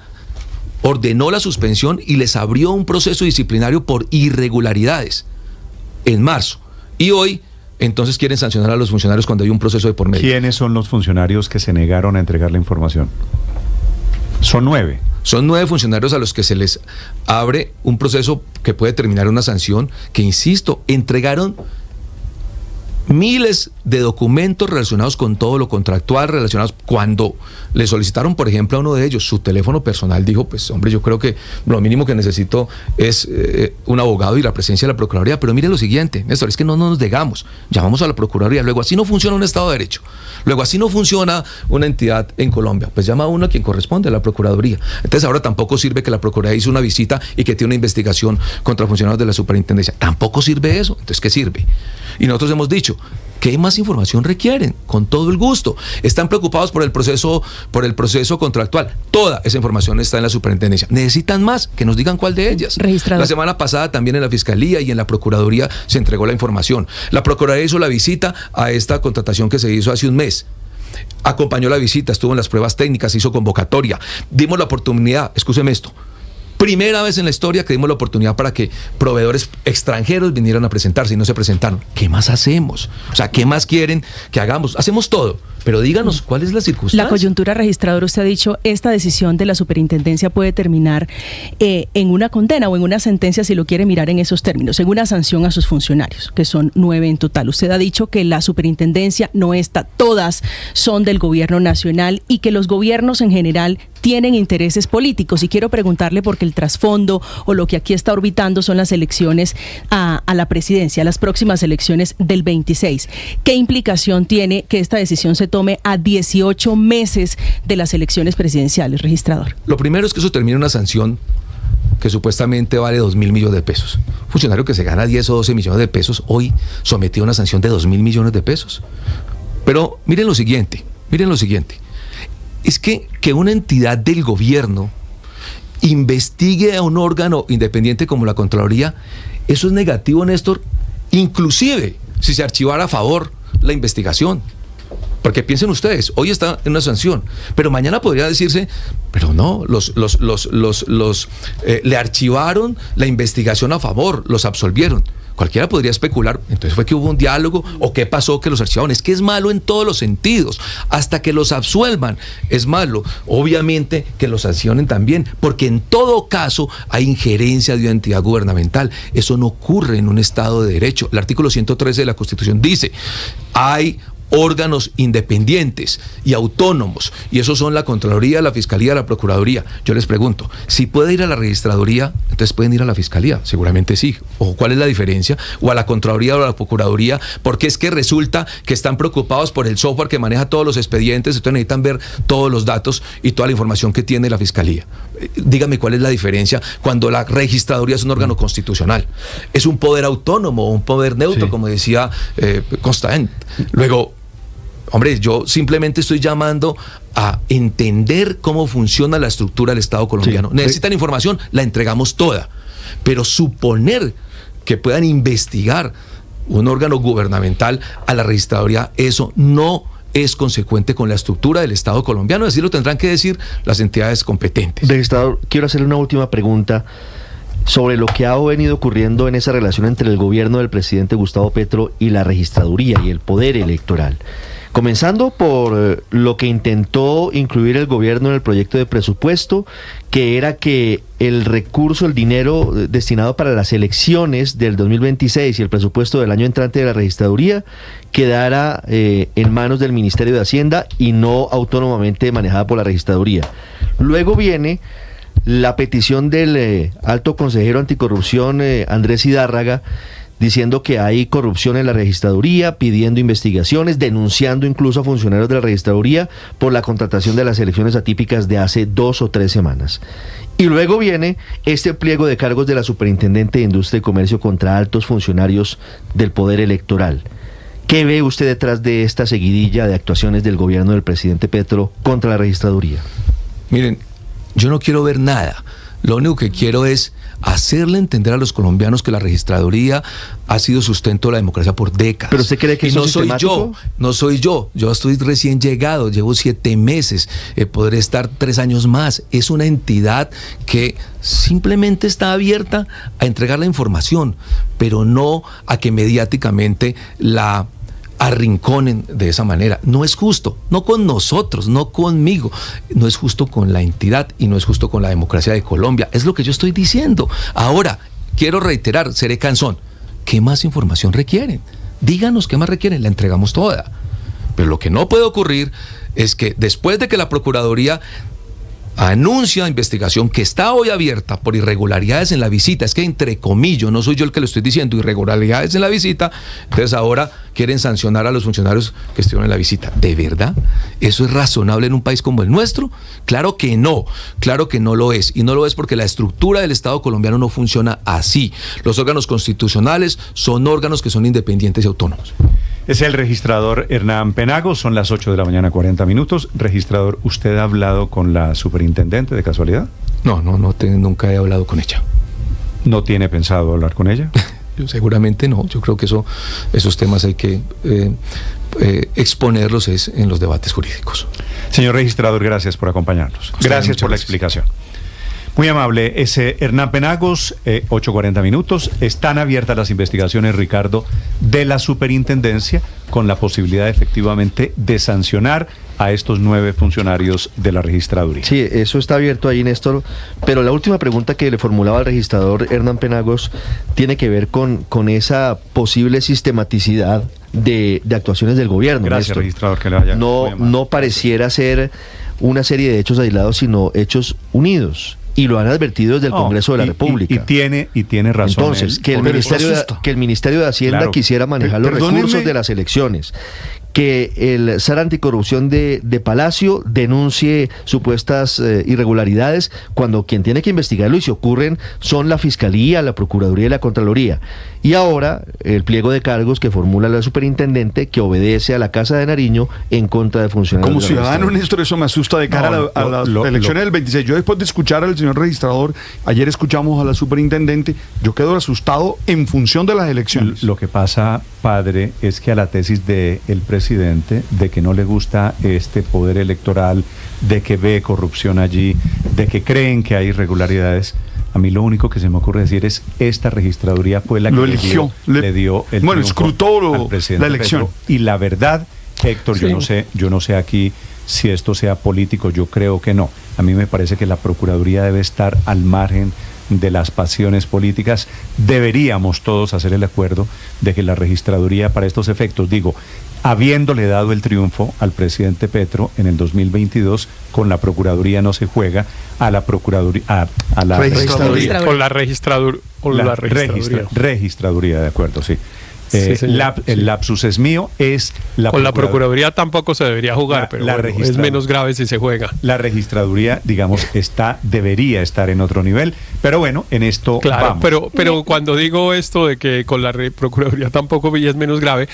ordenó la suspensión y les abrió un proceso disciplinario por irregularidades en marzo. Y hoy, entonces, quieren sancionar a los funcionarios cuando hay un proceso de por medio. ¿Quiénes son los funcionarios que se negaron a entregar la información? Son 9. Son 9 funcionarios a los que se les abre un proceso que puede terminar una sanción, que, insisto, entregaron miles de documentos relacionados con todo lo contractual, relacionados cuando le solicitaron, por ejemplo, a uno de ellos su teléfono personal. Dijo, pues hombre, yo creo que lo mínimo que necesito es un abogado y la presencia de la Procuraduría. Pero mire lo siguiente, Néstor, es que no nos negamos, llamamos a la Procuraduría, luego así no funciona un Estado de Derecho, luego así no funciona una entidad en Colombia, pues llama a uno a quien corresponde, a la Procuraduría. Entonces ahora tampoco sirve que la Procuraduría hizo una visita y que tiene una investigación contra funcionarios de la Superintendencia, tampoco sirve eso. Entonces, ¿qué sirve? Y nosotros hemos dicho, ¿qué más información requieren? Con todo el gusto. Están preocupados por el proceso contractual. Toda esa información está en la Superintendencia. ¿Necesitan más? Que nos digan cuál de ellas. Registrador. La semana pasada también en la Fiscalía y en la Procuraduría se entregó la información. La Procuraduría hizo la visita a esta contratación que se hizo hace un mes. Acompañó la visita, estuvo en las pruebas técnicas, hizo convocatoria. Dimos la oportunidad, escúcheme esto, primera vez en la historia que dimos la oportunidad para que proveedores extranjeros vinieran a presentarse y no se presentaron. ¿Qué más hacemos? O sea, ¿qué más quieren que hagamos? Hacemos todo, pero díganos cuál es la circunstancia. La coyuntura, registrador, usted ha dicho, esta decisión de la Superintendencia puede terminar en una condena o en una sentencia, si lo quiere mirar en esos términos, en una sanción a sus funcionarios, que son 9 en total. Usted ha dicho que la Superintendencia no está, todas son del gobierno nacional y que los gobiernos en general tienen intereses políticos. Y quiero preguntarle, porque el trasfondo o lo que aquí está orbitando son las elecciones a la presidencia, las próximas elecciones del 26. ¿Qué implicación tiene que esta decisión se tome a 18 meses de las elecciones presidenciales, registrador? Lo primero es que eso termina una sanción que supuestamente vale 2.000 millones de pesos. Un funcionario que se gana 10 o 12 millones de pesos, hoy sometido a una sanción de 2.000 millones de pesos. Pero miren lo siguiente. Es que una entidad del gobierno investigue a un órgano independiente como la Contraloría, eso es negativo, Néstor, inclusive si se archivara a favor la investigación. Porque piensen ustedes, hoy está en una sanción, pero mañana podría decirse, pero no, le archivaron la investigación a favor, los absolvieron. Cualquiera podría especular, entonces fue que hubo un diálogo o qué pasó que los archivaron. Es que es malo en todos los sentidos, hasta que los absuelvan es malo. Obviamente que los sancionen también, porque en todo caso hay injerencia de una entidad gubernamental. Eso no ocurre en un Estado de Derecho. El artículo 113 de la Constitución dice, hay órganos independientes y autónomos, y esos son la Contraloría, la Fiscalía, la Procuraduría. Yo les pregunto, si puede ir a la Registraduría, entonces pueden ir a la Fiscalía, seguramente sí. ¿O cuál es la diferencia? O a la Contraloría o a la Procuraduría, porque es que resulta que están preocupados por el software que maneja todos los expedientes, entonces necesitan ver todos los datos y toda la información que tiene la Fiscalía. Dígame cuál es la diferencia cuando la Registraduría es un órgano constitucional. Es un poder autónomo, un poder neutro, sí, como decía Constant. Luego, hombre, yo simplemente estoy llamando a entender cómo funciona la estructura del Estado colombiano. Sí. Necesitan información, la entregamos toda. Pero suponer que puedan investigar un órgano gubernamental a la Registraduría, eso no es consecuente con la estructura del Estado colombiano. Así lo tendrán que decir las entidades competentes. Registrador, quiero hacerle una última pregunta sobre lo que ha venido ocurriendo en esa relación entre el gobierno del presidente Gustavo Petro y la Registraduría y el poder electoral. Comenzando por lo que intentó incluir el gobierno en el proyecto de presupuesto, que era que el recurso, el dinero destinado para las elecciones del 2026 y el presupuesto del año entrante de la Registraduría quedara en manos del Ministerio de Hacienda y no autónomamente manejada por la Registraduría. Luego viene la petición del alto consejero anticorrupción Andrés Hidárraga, diciendo que hay corrupción en la Registraduría, pidiendo investigaciones, denunciando incluso a funcionarios de la Registraduría por la contratación de las elecciones atípicas de hace 2 o 3 semanas. Y luego viene este pliego de cargos de la Superintendente de Industria y Comercio contra altos funcionarios del Poder Electoral. ¿Qué ve usted detrás de esta seguidilla de actuaciones del gobierno del presidente Petro contra la registraduría? Miren, yo no quiero ver nada. Lo único que quiero es hacerle entender a los colombianos que la registraduría ha sido sustento de la democracia por décadas. ¿Pero usted cree que no soy yo? No soy yo. Yo estoy recién llegado, llevo 7 meses, podré estar 3 años más. Es una entidad que simplemente está abierta a entregar la información, pero no a que mediáticamente la arrinconen de esa manera. No es justo, no con nosotros, no conmigo, no es justo con la entidad y no es justo con la democracia de Colombia. Es lo que yo estoy diciendo. Ahora, quiero reiterar, seré cansón. ¿Qué más información requieren? Díganos qué más requieren, la entregamos toda. Pero lo que no puede ocurrir es que después de que la Procuraduría anuncia investigación que está hoy abierta por irregularidades en la visita, es que entre comillas, no soy yo el que lo estoy diciendo, irregularidades en la visita, entonces ahora quieren sancionar a los funcionarios que estuvieron en la visita. ¿De verdad? ¿Eso es razonable en un país como el nuestro? Claro que no lo es, y no lo es porque la estructura del Estado colombiano no funciona así. Los órganos constitucionales son órganos que son independientes y autónomos. Es el registrador Hernán Penagos, son las 8 de la mañana, 40 minutos. Registrador, ¿usted ha hablado con la superintendente de casualidad? No, nunca he hablado con ella. ¿No tiene pensado hablar con ella? Yo seguramente no. Yo creo que esos temas hay que exponerlos en los debates jurídicos. Señor registrador, gracias por acompañarnos. Gracias por la explicación. Muy amable, ese Hernán Penagos, 8:40 minutos. Están abiertas las investigaciones, Ricardo, de la superintendencia con la posibilidad efectivamente de sancionar a estos 9 funcionarios de la registraduría. Sí, eso está abierto ahí, Néstor, pero la última pregunta que le formulaba al registrador Hernán Penagos tiene que ver con esa posible sistematicidad de actuaciones del gobierno. Gracias, Néstor. registrador, que le vaya. No pareciera ser una serie de hechos aislados, sino hechos unidos. Y lo han advertido desde el Congreso de la República. Y tiene razón. Entonces, que el Ministerio de Hacienda quisiera manejar los recursos de las elecciones, que el SAR Anticorrupción de Palacio denuncie supuestas irregularidades, cuando quien tiene que investigarlo y se ocurren son la Fiscalía, la Procuraduría y la Contraloría. Y ahora el pliego de cargos que formula la superintendente, que obedece a la Casa de Nariño en contra de funcionarios. Como ciudadano, Néstor, eso me asusta de cara a las elecciones del 26. Yo, después de escuchar al señor registrador, ayer escuchamos a la superintendente, yo quedo asustado en función de las elecciones. Lo que pasa, padre, es que a la tesis del presidente de que no le gusta este poder electoral, de que ve corrupción allí, de que creen que hay irregularidades, a mí lo único que se me ocurre decir es: esta registraduría fue la que le dio el escrutó al presidente la elección. Petro. Y la verdad, Héctor, sí. yo no sé aquí si esto sea político, yo creo que no. A mí me parece que la Procuraduría debe estar al margen de las pasiones políticas. Deberíamos todos hacer el acuerdo de que la registraduría, para estos efectos, habiéndole dado el triunfo al presidente Petro en el 2022, con la Procuraduría no se juega, a la Procuraduría, a la registraduría. Con la registraduría. Registraduría, de acuerdo, sí. El lapsus es mío, es la con la Procuraduría tampoco se debería jugar, pero es menos grave si se juega. La registraduría, digamos, debería estar en otro nivel, pero bueno, en esto vamos. Pero cuando digo esto de que con la Procuraduría tampoco es menos grave,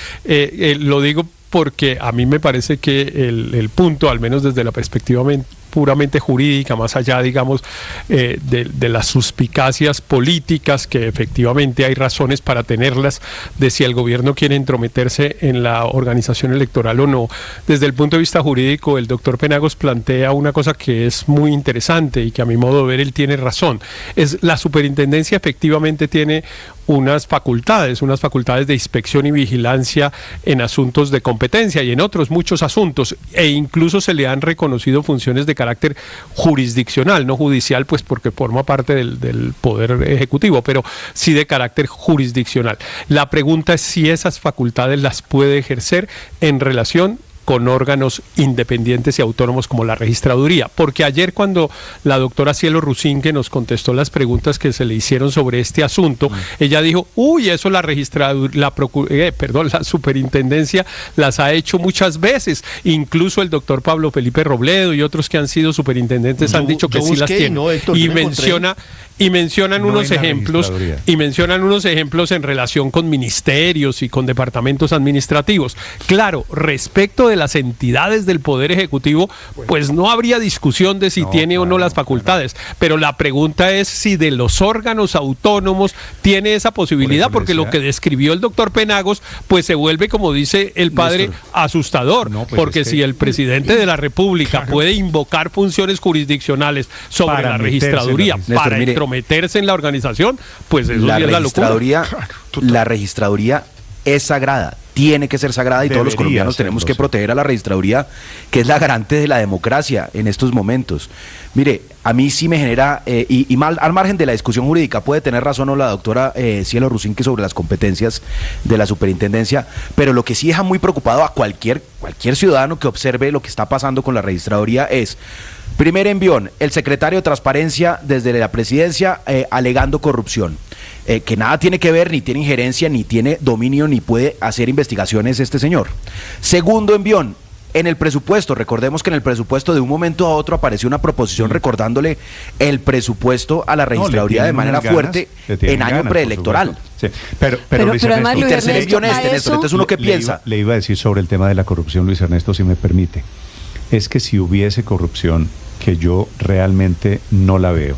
lo digo porque a mí me parece que el punto, al menos desde la perspectiva puramente jurídica, más allá, digamos, de las suspicacias políticas, que efectivamente hay razones para tenerlas, de si el gobierno quiere entrometerse en la organización electoral o no. Desde el punto de vista jurídico, el doctor Penagos plantea una cosa que es muy interesante y que a mi modo de ver él tiene razón. La superintendencia efectivamente tiene unas facultades de inspección y vigilancia en asuntos de competencia y en otros muchos asuntos, e incluso se le han reconocido funciones de carácter jurisdiccional, no judicial, pues porque forma parte del poder ejecutivo, pero sí de carácter jurisdiccional. La pregunta es si esas facultades las puede ejercer en relación con órganos independientes y autónomos como la registraduría. Porque ayer cuando la doctora Cielo Rusín, que nos contestó las preguntas que se le hicieron sobre este asunto, ella dijo, eso la superintendencia las ha hecho muchas veces. Incluso el doctor Pablo Felipe Robledo y otros que han sido superintendentes han dicho que sí las tienen. Y mencionan unos ejemplos en relación con ministerios y con departamentos administrativos. Claro, respecto de las entidades del Poder Ejecutivo, pues no habría discusión de si tiene o no las facultades, pero la pregunta es si de los órganos autónomos tiene esa posibilidad, porque lo que describió el doctor Penagos, pues se vuelve, como dice el padre, asustador, porque si el presidente de la República puede invocar funciones jurisdiccionales sobre la registraduría para meterse en la organización, pues eso sí es la locura. La registraduría es sagrada, tiene que ser sagrada y todos los colombianos tenemos que proteger a la registraduría, que es la garante de la democracia en estos momentos. Mire, a mí sí me genera, al margen de la discusión jurídica, puede tener razón o la doctora Cielo Rusín que sobre las competencias de la superintendencia, pero lo que sí deja muy preocupado a cualquier ciudadano que observe lo que está pasando con la registraduría es: primer envión, el secretario de Transparencia desde la presidencia alegando corrupción, que nada tiene que ver, ni tiene injerencia, ni tiene dominio, ni puede hacer investigaciones este señor. Segundo envión, en el presupuesto, recordemos que en el presupuesto de un momento a otro apareció una proposición recordándole el presupuesto a la registraduría de manera fuerte en año preelectoral. Sí. Pero Luis Ernesto, y tercer envión Néstor, entonces uno que piensa. Le iba a decir sobre el tema de la corrupción, Luis Ernesto, si me permite. Es que si hubiese corrupción, que yo realmente no la veo,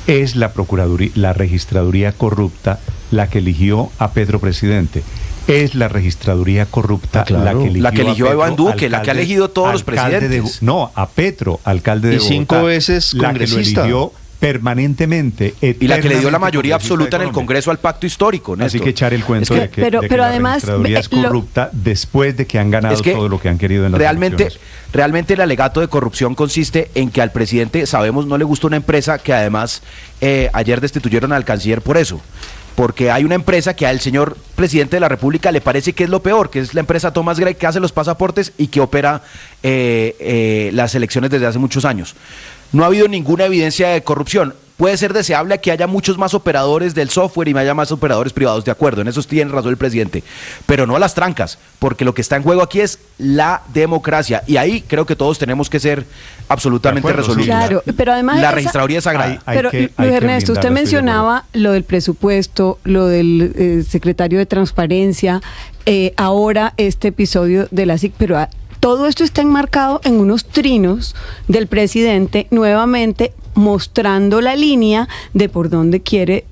es la Procuraduría, la registraduría corrupta la que eligió a Petro presidente. Es la registraduría corrupta la que eligió a Iván Duque, la que ha elegido todos los presidentes. A Petro, alcalde de Bogotá. Y 5 veces congresista. La que lo eligió permanentemente, y la que le dio la mayoría absoluta en el Congreso al pacto histórico, Néstor. Así que echar el cuento de que la registraduría es corrupta después de que han ganado todo lo que han querido en las elecciones. Realmente el alegato de corrupción consiste en que al presidente, sabemos, no le gusta una empresa que además ayer destituyeron al canciller por eso. Porque hay una empresa que al señor presidente de la República le parece que es lo peor, que es la empresa Thomas Gray, que hace los pasaportes y que opera las elecciones desde hace muchos años. No ha habido ninguna evidencia de corrupción. Puede ser deseable que haya muchos más operadores del software y haya más operadores privados, de acuerdo, en eso tiene razón el presidente, pero no a las trancas, porque lo que está en juego aquí es la democracia, y ahí creo que todos tenemos que ser absolutamente resolutos. Claro, pero además la registraduría es sagrada. Pero Luis Ernesto, usted mencionaba lo del presupuesto, lo del secretario de Transparencia, ahora este episodio de la SIC, pero todo esto está enmarcado en unos trinos del presidente, nuevamente mostrando la línea de por dónde quiere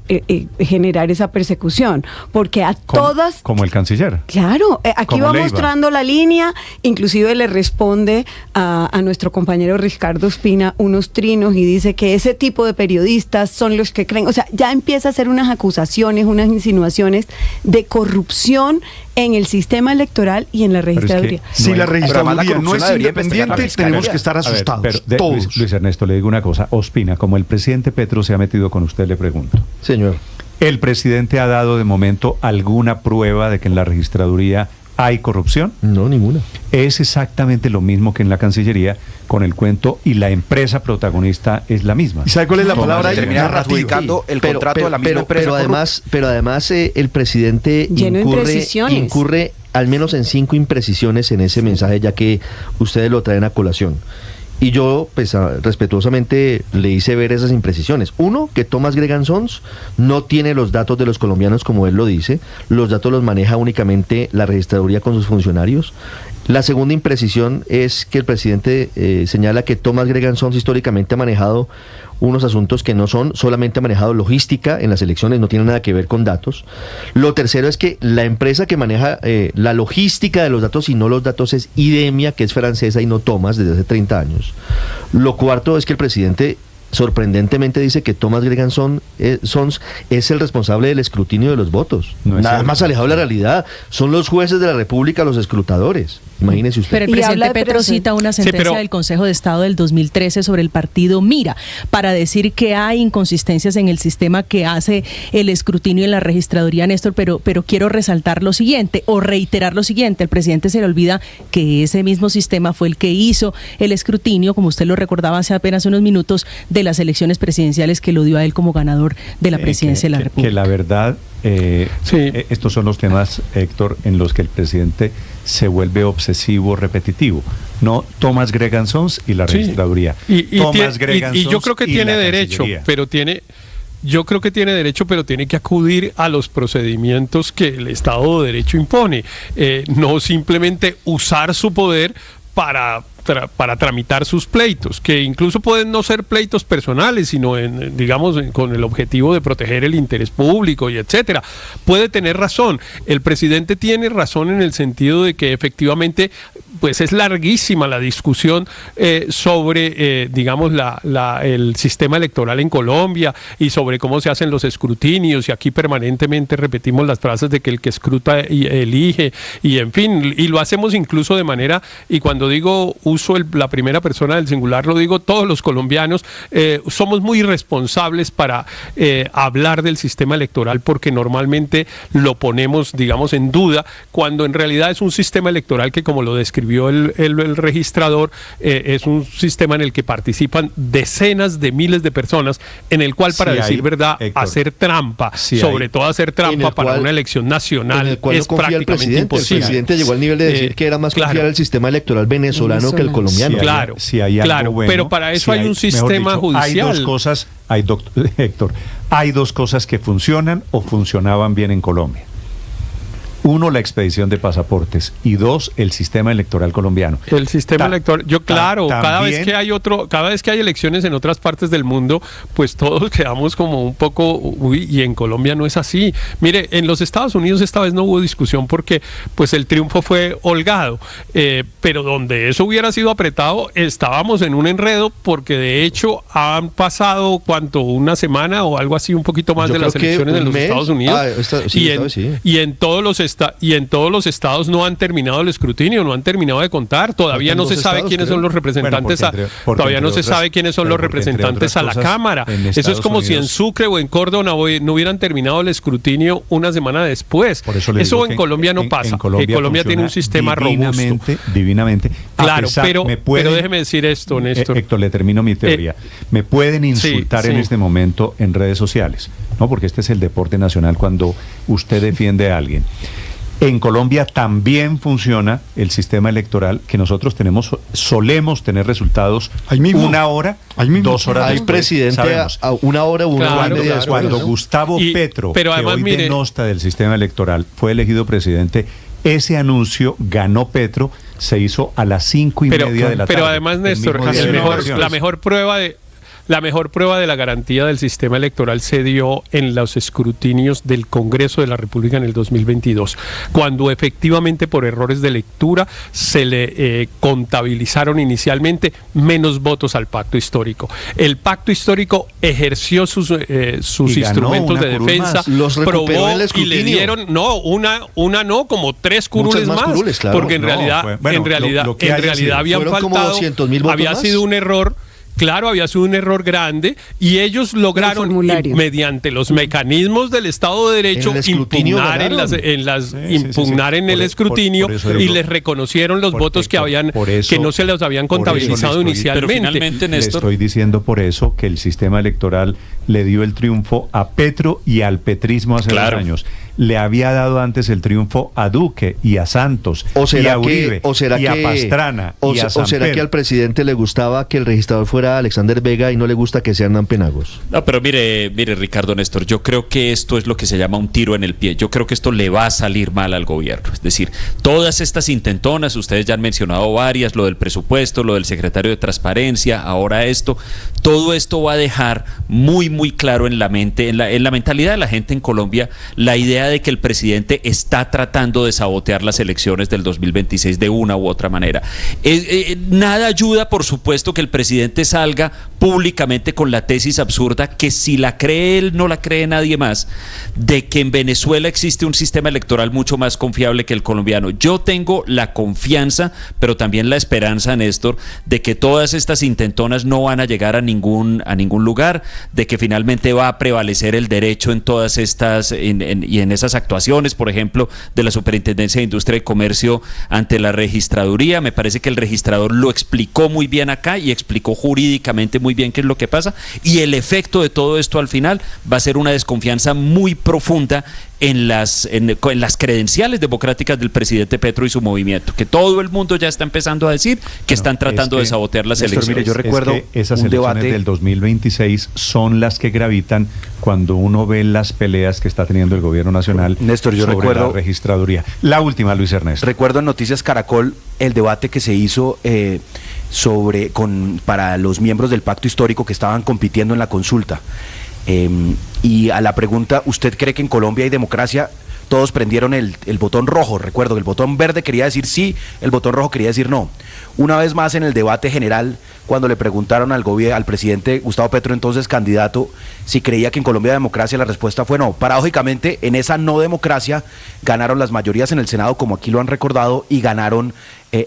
generar esa persecución, porque todas... Como el canciller. Claro, aquí va mostrando la línea, inclusive le responde a nuestro compañero Ricardo Ospina unos trinos y dice que ese tipo de periodistas son los que creen, o sea, ya empieza a hacer unas acusaciones, unas insinuaciones de corrupción en el sistema electoral y en la registraduría. Si la registraduría no es independiente, tenemos que estar asustados. Todos. Luis Ernesto, le digo una cosa. Ospina, como el presidente Petro se ha metido con usted, le pregunto. Señor. ¿El presidente ha dado de momento alguna prueba de que en la registraduría hay corrupción? No, ninguna. Es exactamente lo mismo que en la Cancillería, con el cuento, y la empresa protagonista es la misma. ¿Y sabe cuál es la palabra? Termina adjudicando el contrato de la misma empresa. Pero además el presidente incurre al menos en 5 imprecisiones en ese mensaje, ya que ustedes lo traen a colación. Y yo, pues, respetuosamente le hice ver esas imprecisiones. Uno, que Thomas Gregan Sons no tiene los datos de los colombianos como él lo dice. Los datos los maneja únicamente la registraduría con sus funcionarios. La segunda imprecisión es que el presidente señala que Thomas Gregan Sons históricamente ha manejado unos asuntos que no son, solamente ha manejado logística en las elecciones, no tiene nada que ver con datos. Lo tercero es que la empresa que maneja la logística de los datos y no los datos es IDEMIA, que es francesa y no Thomas desde hace 30 años. Lo cuarto es que el presidente sorprendentemente dice que Thomas Gregan Sons es el responsable del escrutinio de los votos. Nada más alejado de la realidad. Son los jueces de la República los escrutadores. Imagínese usted. Pero el presidente Petro cita una sentencia del Consejo de Estado del 2013 sobre el partido Mira para decir que hay inconsistencias en el sistema que hace el escrutinio en la registraduría, Néstor, pero quiero resaltar lo siguiente o reiterar lo siguiente. El presidente se le olvida que ese mismo sistema fue el que hizo el escrutinio, como usted lo recordaba hace apenas unos minutos, de las elecciones presidenciales que lo dio a él como ganador de la presidencia de la República. Que la verdad, estos son los temas, Héctor, en los que el presidente se vuelve obsesivo, repetitivo. No Thomas Gregan Sons y la registraduría. Y yo creo que tiene derecho, pero tiene que acudir a los procedimientos que el Estado de Derecho impone, no simplemente usar su poder para tramitar sus pleitos, que incluso pueden no ser pleitos personales, sino con el objetivo de proteger el interés público y etcétera. Puede tener razón. El presidente tiene razón en el sentido de que efectivamente pues es larguísima la discusión sobre el sistema electoral en Colombia y sobre cómo se hacen los escrutinios, y aquí permanentemente repetimos las frases de que el que escruta elige, y en fin, y lo hacemos incluso de manera, y cuando digo uso la primera persona del singular, lo digo todos los colombianos, somos muy irresponsables para hablar del sistema electoral, porque normalmente lo ponemos, en duda, cuando en realidad es un sistema electoral que, como lo describió el registrador, es un sistema en el que participan decenas de miles de personas, en el cual, para decir verdad, Héctor, hacer trampa, sobre todo hacer trampa para una elección nacional, es prácticamente imposible. El presidente llegó al nivel de decir que era más confiar el sistema electoral venezolano que el colombiano. Pero para eso hay un sistema judicial. Héctor, hay dos cosas que funcionan o funcionaban bien en Colombia. Uno, la expedición de pasaportes, y dos, el sistema electoral colombiano. El sistema electoral, cada vez que hay elecciones en otras partes del mundo, pues todos quedamos como un poco, y en Colombia no es así. Mire, en los Estados Unidos esta vez no hubo discusión porque pues el triunfo fue holgado, pero donde eso hubiera sido apretado, estábamos en un enredo, porque de hecho han pasado una semana o algo así, un poquito más de las elecciones en los Estados Unidos, y en todos los estados no han terminado el escrutinio, no han terminado de contar, todavía no se sabe quiénes son los representantes, todavía no se sabe quiénes son los representantes a la Cámara. Eso es como si en Sucre o en Córdoba no hubieran terminado el escrutinio una semana después. Eso en Colombia no pasa. Colombia tiene un sistema robusto. Divinamente. Claro, pero déjeme decir esto, Néstor. Héctor, le termino mi teoría. Me pueden insultar en este momento en redes sociales, ¿no? Porque este es el deporte nacional cuando usted defiende a alguien. En Colombia también funciona el sistema electoral, que nosotros solemos tener resultados una hora, 2 horas. Hay presidente a una hora, una hora y media después. Cuando Gustavo Petro, que hoy denosta del sistema electoral, fue elegido presidente, ese anuncio ganó Petro, se hizo a las 5:30 de la tarde. Pero además, Néstor, la mejor prueba de la garantía del sistema electoral se dio en los escrutinios del Congreso de la República en el 2022, cuando efectivamente por errores de lectura se le contabilizaron inicialmente menos votos al pacto histórico. El pacto histórico ejerció sus instrumentos de defensa, probó y le dieron como 3 curules más, porque en realidad habían faltado, había sido un error. Claro, había sido un error grande, y ellos lograron, mediante los mecanismos del Estado de Derecho, impugnar en el escrutinio, y les reconocieron los votos que no se los habían contabilizado inicialmente. Pero finalmente, Néstor, le estoy diciendo por eso que el sistema electoral le dio el triunfo a Petro y al petrismo hace 2 años. Le había dado antes el triunfo a Duque y a Santos y a Uribe y a Pastrana y a Samper. ¿O será que al presidente le gustaba que el registrador fuera Alexander Vega y no le gusta que sea Hernán Penagos? No, pero mire, Ricardo Néstor, yo creo que esto es lo que se llama un tiro en el pie. Yo creo que esto le va a salir mal al gobierno. Es decir, todas estas intentonas, ustedes ya han mencionado varias, lo del presupuesto, lo del secretario de Transparencia, ahora esto, todo esto va a dejar muy, muy claro en la mente, en la mentalidad de la gente en Colombia, la idea de que el presidente está tratando de sabotear las elecciones del 2026 de una u otra manera. Nada ayuda, por supuesto, que el presidente salga públicamente con la tesis absurda, que si la cree él, no la cree nadie más, de que en Venezuela existe un sistema electoral mucho más confiable que el colombiano. Yo tengo la confianza, pero también la esperanza, Néstor, de que todas estas intentonas no van a llegar a ningún lugar, de que finalmente va a prevalecer el derecho en todas estas y en esas actuaciones, por ejemplo, de la Superintendencia de Industria y Comercio ante la registraduría. Me parece que el registrador lo explicó muy bien acá y explicó jurídicamente muy bien qué es lo que pasa, y el efecto de todo esto al final va a ser una desconfianza muy profunda en las credenciales democráticas del presidente Petro y su movimiento, que todo el mundo ya está empezando a decir que están tratando de sabotear las elecciones. Mire, yo recuerdo esas elecciones del 2026 son las que gravitan cuando uno ve las peleas que está teniendo el gobierno nacional, Néstor, yo sobre recuerdo la registraduría. La última, Luis Ernesto. Recuerdo en Noticias Caracol el debate que se hizo para los miembros del pacto histórico que estaban compitiendo en la consulta. Y a la pregunta, ¿usted cree que en Colombia hay democracia? Todos prendieron el botón rojo. Recuerdo que el botón verde quería decir sí, el botón rojo quería decir no. Una vez más, en el debate general, cuando le preguntaron al presidente Gustavo Petro, entonces candidato, si creía que en Colombia hay democracia, la respuesta fue no. Paradójicamente, en esa no democracia ganaron las mayorías en el Senado, como aquí lo han recordado, y ganaron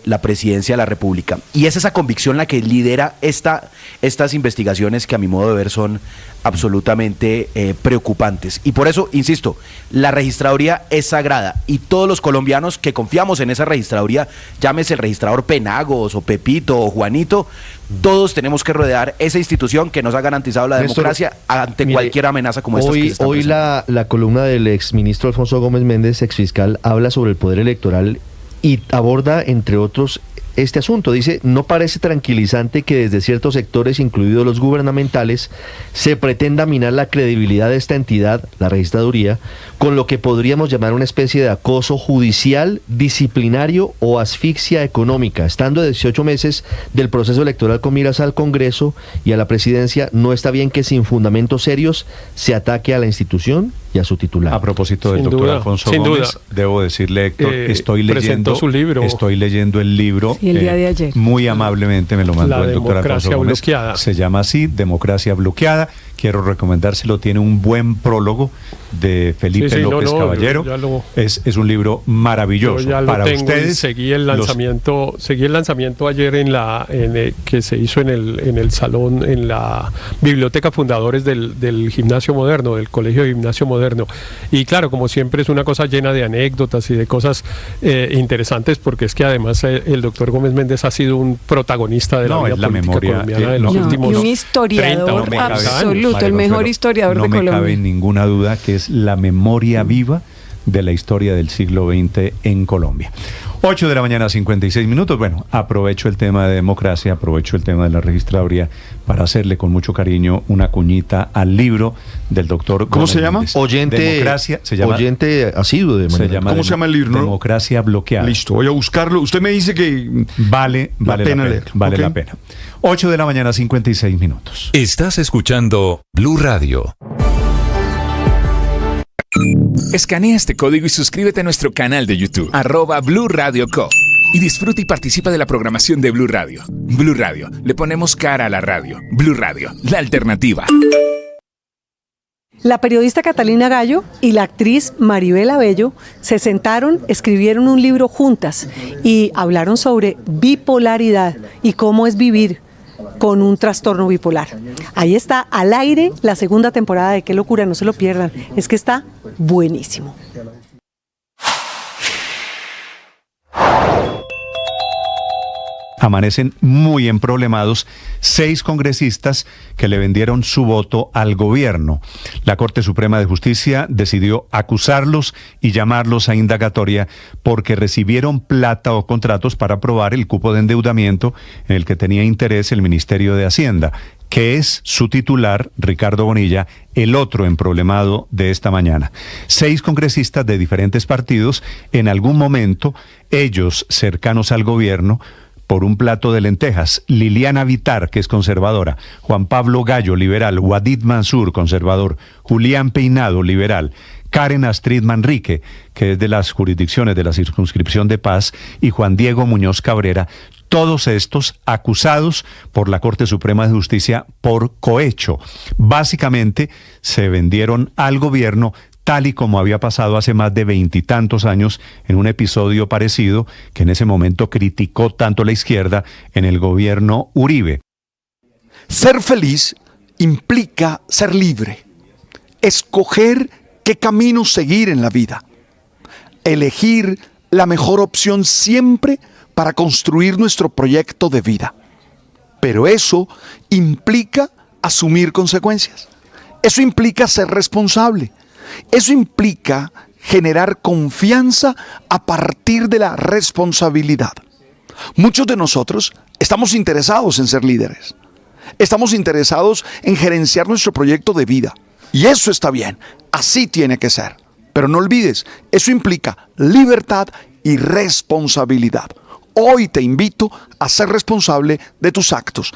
la presidencia de la República. Y es esa convicción la que lidera estas investigaciones, que a mi modo de ver son absolutamente preocupantes. Y por eso, insisto, la registraduría es sagrada, y todos los colombianos que confiamos en esa registraduría, llámese el registrador Penagos o Pepito o Juanito, todos tenemos que rodear esa institución que nos ha garantizado la democracia ante cualquier amenaza como esta. Hoy la columna del exministro Alfonso Gómez Méndez, exfiscal, habla sobre el poder electoral y aborda, entre otros, este asunto. Dice: no parece tranquilizante que desde ciertos sectores, incluidos los gubernamentales, se pretenda minar la credibilidad de esta entidad, la registraduría, con lo que podríamos llamar una especie de acoso judicial, disciplinario o asfixia económica. Estando a 18 meses del proceso electoral con miras al Congreso y a la presidencia, no está bien que sin fundamentos serios se ataque a la institución y a su titular. A propósito del doctor Alfonso Gómez, debo decirle, Héctor, estoy leyendo el libro. Sí, el día de ayer. Muy amablemente me lo mandó el doctor Alfonso Gómez. Bloqueada. Se llama así, Democracia Bloqueada. Quiero recomendárselo, tiene un buen prólogo de Felipe López Caballero. Es un libro maravilloso. Yo ya para lo tengo, ustedes. Seguí el lanzamiento ayer que se hizo en el salón, en la Biblioteca Fundadores del Gimnasio Moderno, del Colegio de Gimnasio Moderno. Y claro, como siempre, es una cosa llena de anécdotas y de cosas interesantes, porque es que además el doctor Gómez Méndez ha sido un protagonista de la vida política colombiana de los últimos 30 un historiador 30 absoluto. El mejor historiador de Colombia. No me cabe ninguna duda que es la memoria viva de la historia del siglo XX en Colombia. 8 de la mañana, 56 minutos. Bueno, aprovecho el tema de democracia, aprovecho el tema de la registraduría para hacerle con mucho cariño una cuñita al libro del doctor. ¿Cómo se llama? Democracia. Se llama oyente asiduo de manera. ¿Cómo se llama el libro? Democracia Bloqueada. Listo, voy a buscarlo. Usted me dice que vale la pena leer. Vale la pena. 8 de la mañana, 56 minutos. Estás escuchando Blue Radio. Escanea este código y suscríbete a nuestro canal de YouTube, @Blue Radio Co. Y disfruta y participa de la programación de Blue Radio. Blue Radio, le ponemos cara a la radio. Blue Radio, la alternativa. La periodista Catalina Gallo y la actriz Maribel Abello se sentaron, escribieron un libro juntas y hablaron sobre bipolaridad y cómo es vivir con un trastorno bipolar. Ahí está, al aire, la segunda temporada de Qué Locura, no se lo pierdan, es que está buenísimo. Amanecen muy emproblemados 6 congresistas que le vendieron su voto al gobierno. La Corte Suprema de Justicia decidió acusarlos y llamarlos a indagatoria porque recibieron plata o contratos para aprobar el cupo de endeudamiento en el que tenía interés el Ministerio de Hacienda, que es su titular, Ricardo Bonilla, el otro emproblemado de esta mañana. 6 congresistas de diferentes partidos, en algún momento, ellos cercanos al gobierno, por un plato de lentejas. Liliana Vitar, que es conservadora, Juan Pablo Gallo, liberal, Wadid Mansur, conservador, Julián Peinado, liberal, Karen Astrid Manrique, que es de las jurisdicciones de la circunscripción de Paz, y Juan Diego Muñoz Cabrera, todos estos acusados por la Corte Suprema de Justicia por cohecho. Básicamente se vendieron al gobierno, tal y como había pasado hace más de 20 y tantos años en un episodio parecido que en ese momento criticó tanto la izquierda en el gobierno Uribe. Ser feliz implica ser libre, escoger qué camino seguir en la vida, elegir la mejor opción siempre para construir nuestro proyecto de vida. Pero eso implica asumir consecuencias. Eso implica ser responsable. Eso implica generar confianza a partir de la responsabilidad. Muchos de nosotros estamos interesados en ser líderes. Estamos interesados en gerenciar nuestro proyecto de vida. Y eso está bien. Así tiene que ser. Pero no olvides, eso implica libertad y responsabilidad. Hoy te invito a ser responsable de tus actos.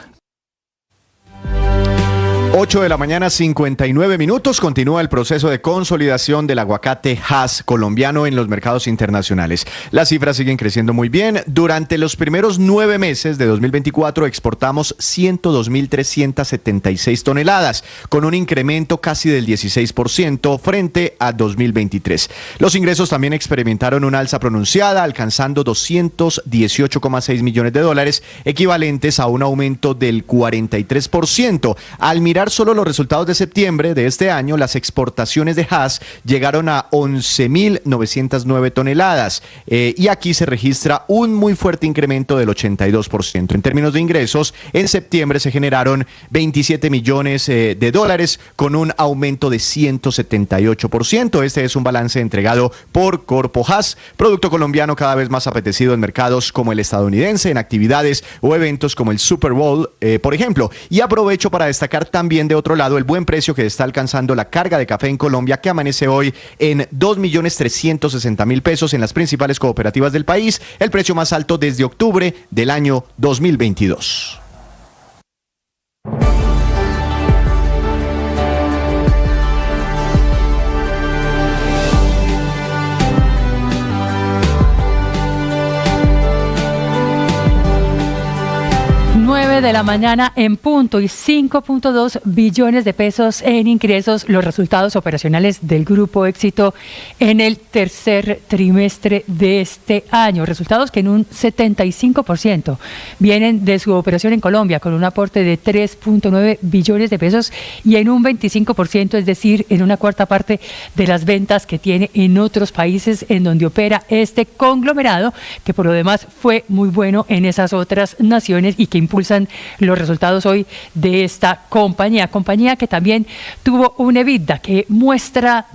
8 de la mañana, 59 minutos. Continúa el proceso de consolidación del aguacate Hass colombiano en los mercados internacionales. Las cifras siguen creciendo muy bien. Durante los primeros 9 meses de 2024 exportamos 102.376 toneladas, con un incremento casi del 16% frente a 2023. Los ingresos también experimentaron una alza pronunciada, alcanzando $218,6 millones, equivalentes a un aumento del 43%. Al mirar solo los resultados de septiembre de este año, las exportaciones de Hass llegaron a 11.909 toneladas y aquí se registra un muy fuerte incremento del 82%. En términos de ingresos, en septiembre se generaron 27 millones de dólares con un aumento de 178%. Este es un balance entregado por Corpo Hass, producto colombiano cada vez más apetecido en mercados como el estadounidense, en actividades o eventos como el Super Bowl, por ejemplo. Y aprovecho para destacar también de otro lado el buen precio que está alcanzando la carga de café en Colombia, que amanece hoy en 2.360.000 pesos en las principales cooperativas del país, el precio más alto desde octubre del año 2022. De la mañana en punto y 5.2 billones de pesos en ingresos, los resultados operacionales del Grupo Éxito en el tercer trimestre de este año. Resultados que en un 75% vienen de su operación en Colombia, con un aporte de 3.9 billones de pesos y en un 25%, es decir, en una cuarta parte de las ventas que tiene en otros países en donde opera este conglomerado, que por lo demás fue muy bueno en esas otras naciones y que impulsan los resultados hoy de esta compañía que también tuvo un EBITDA que muestra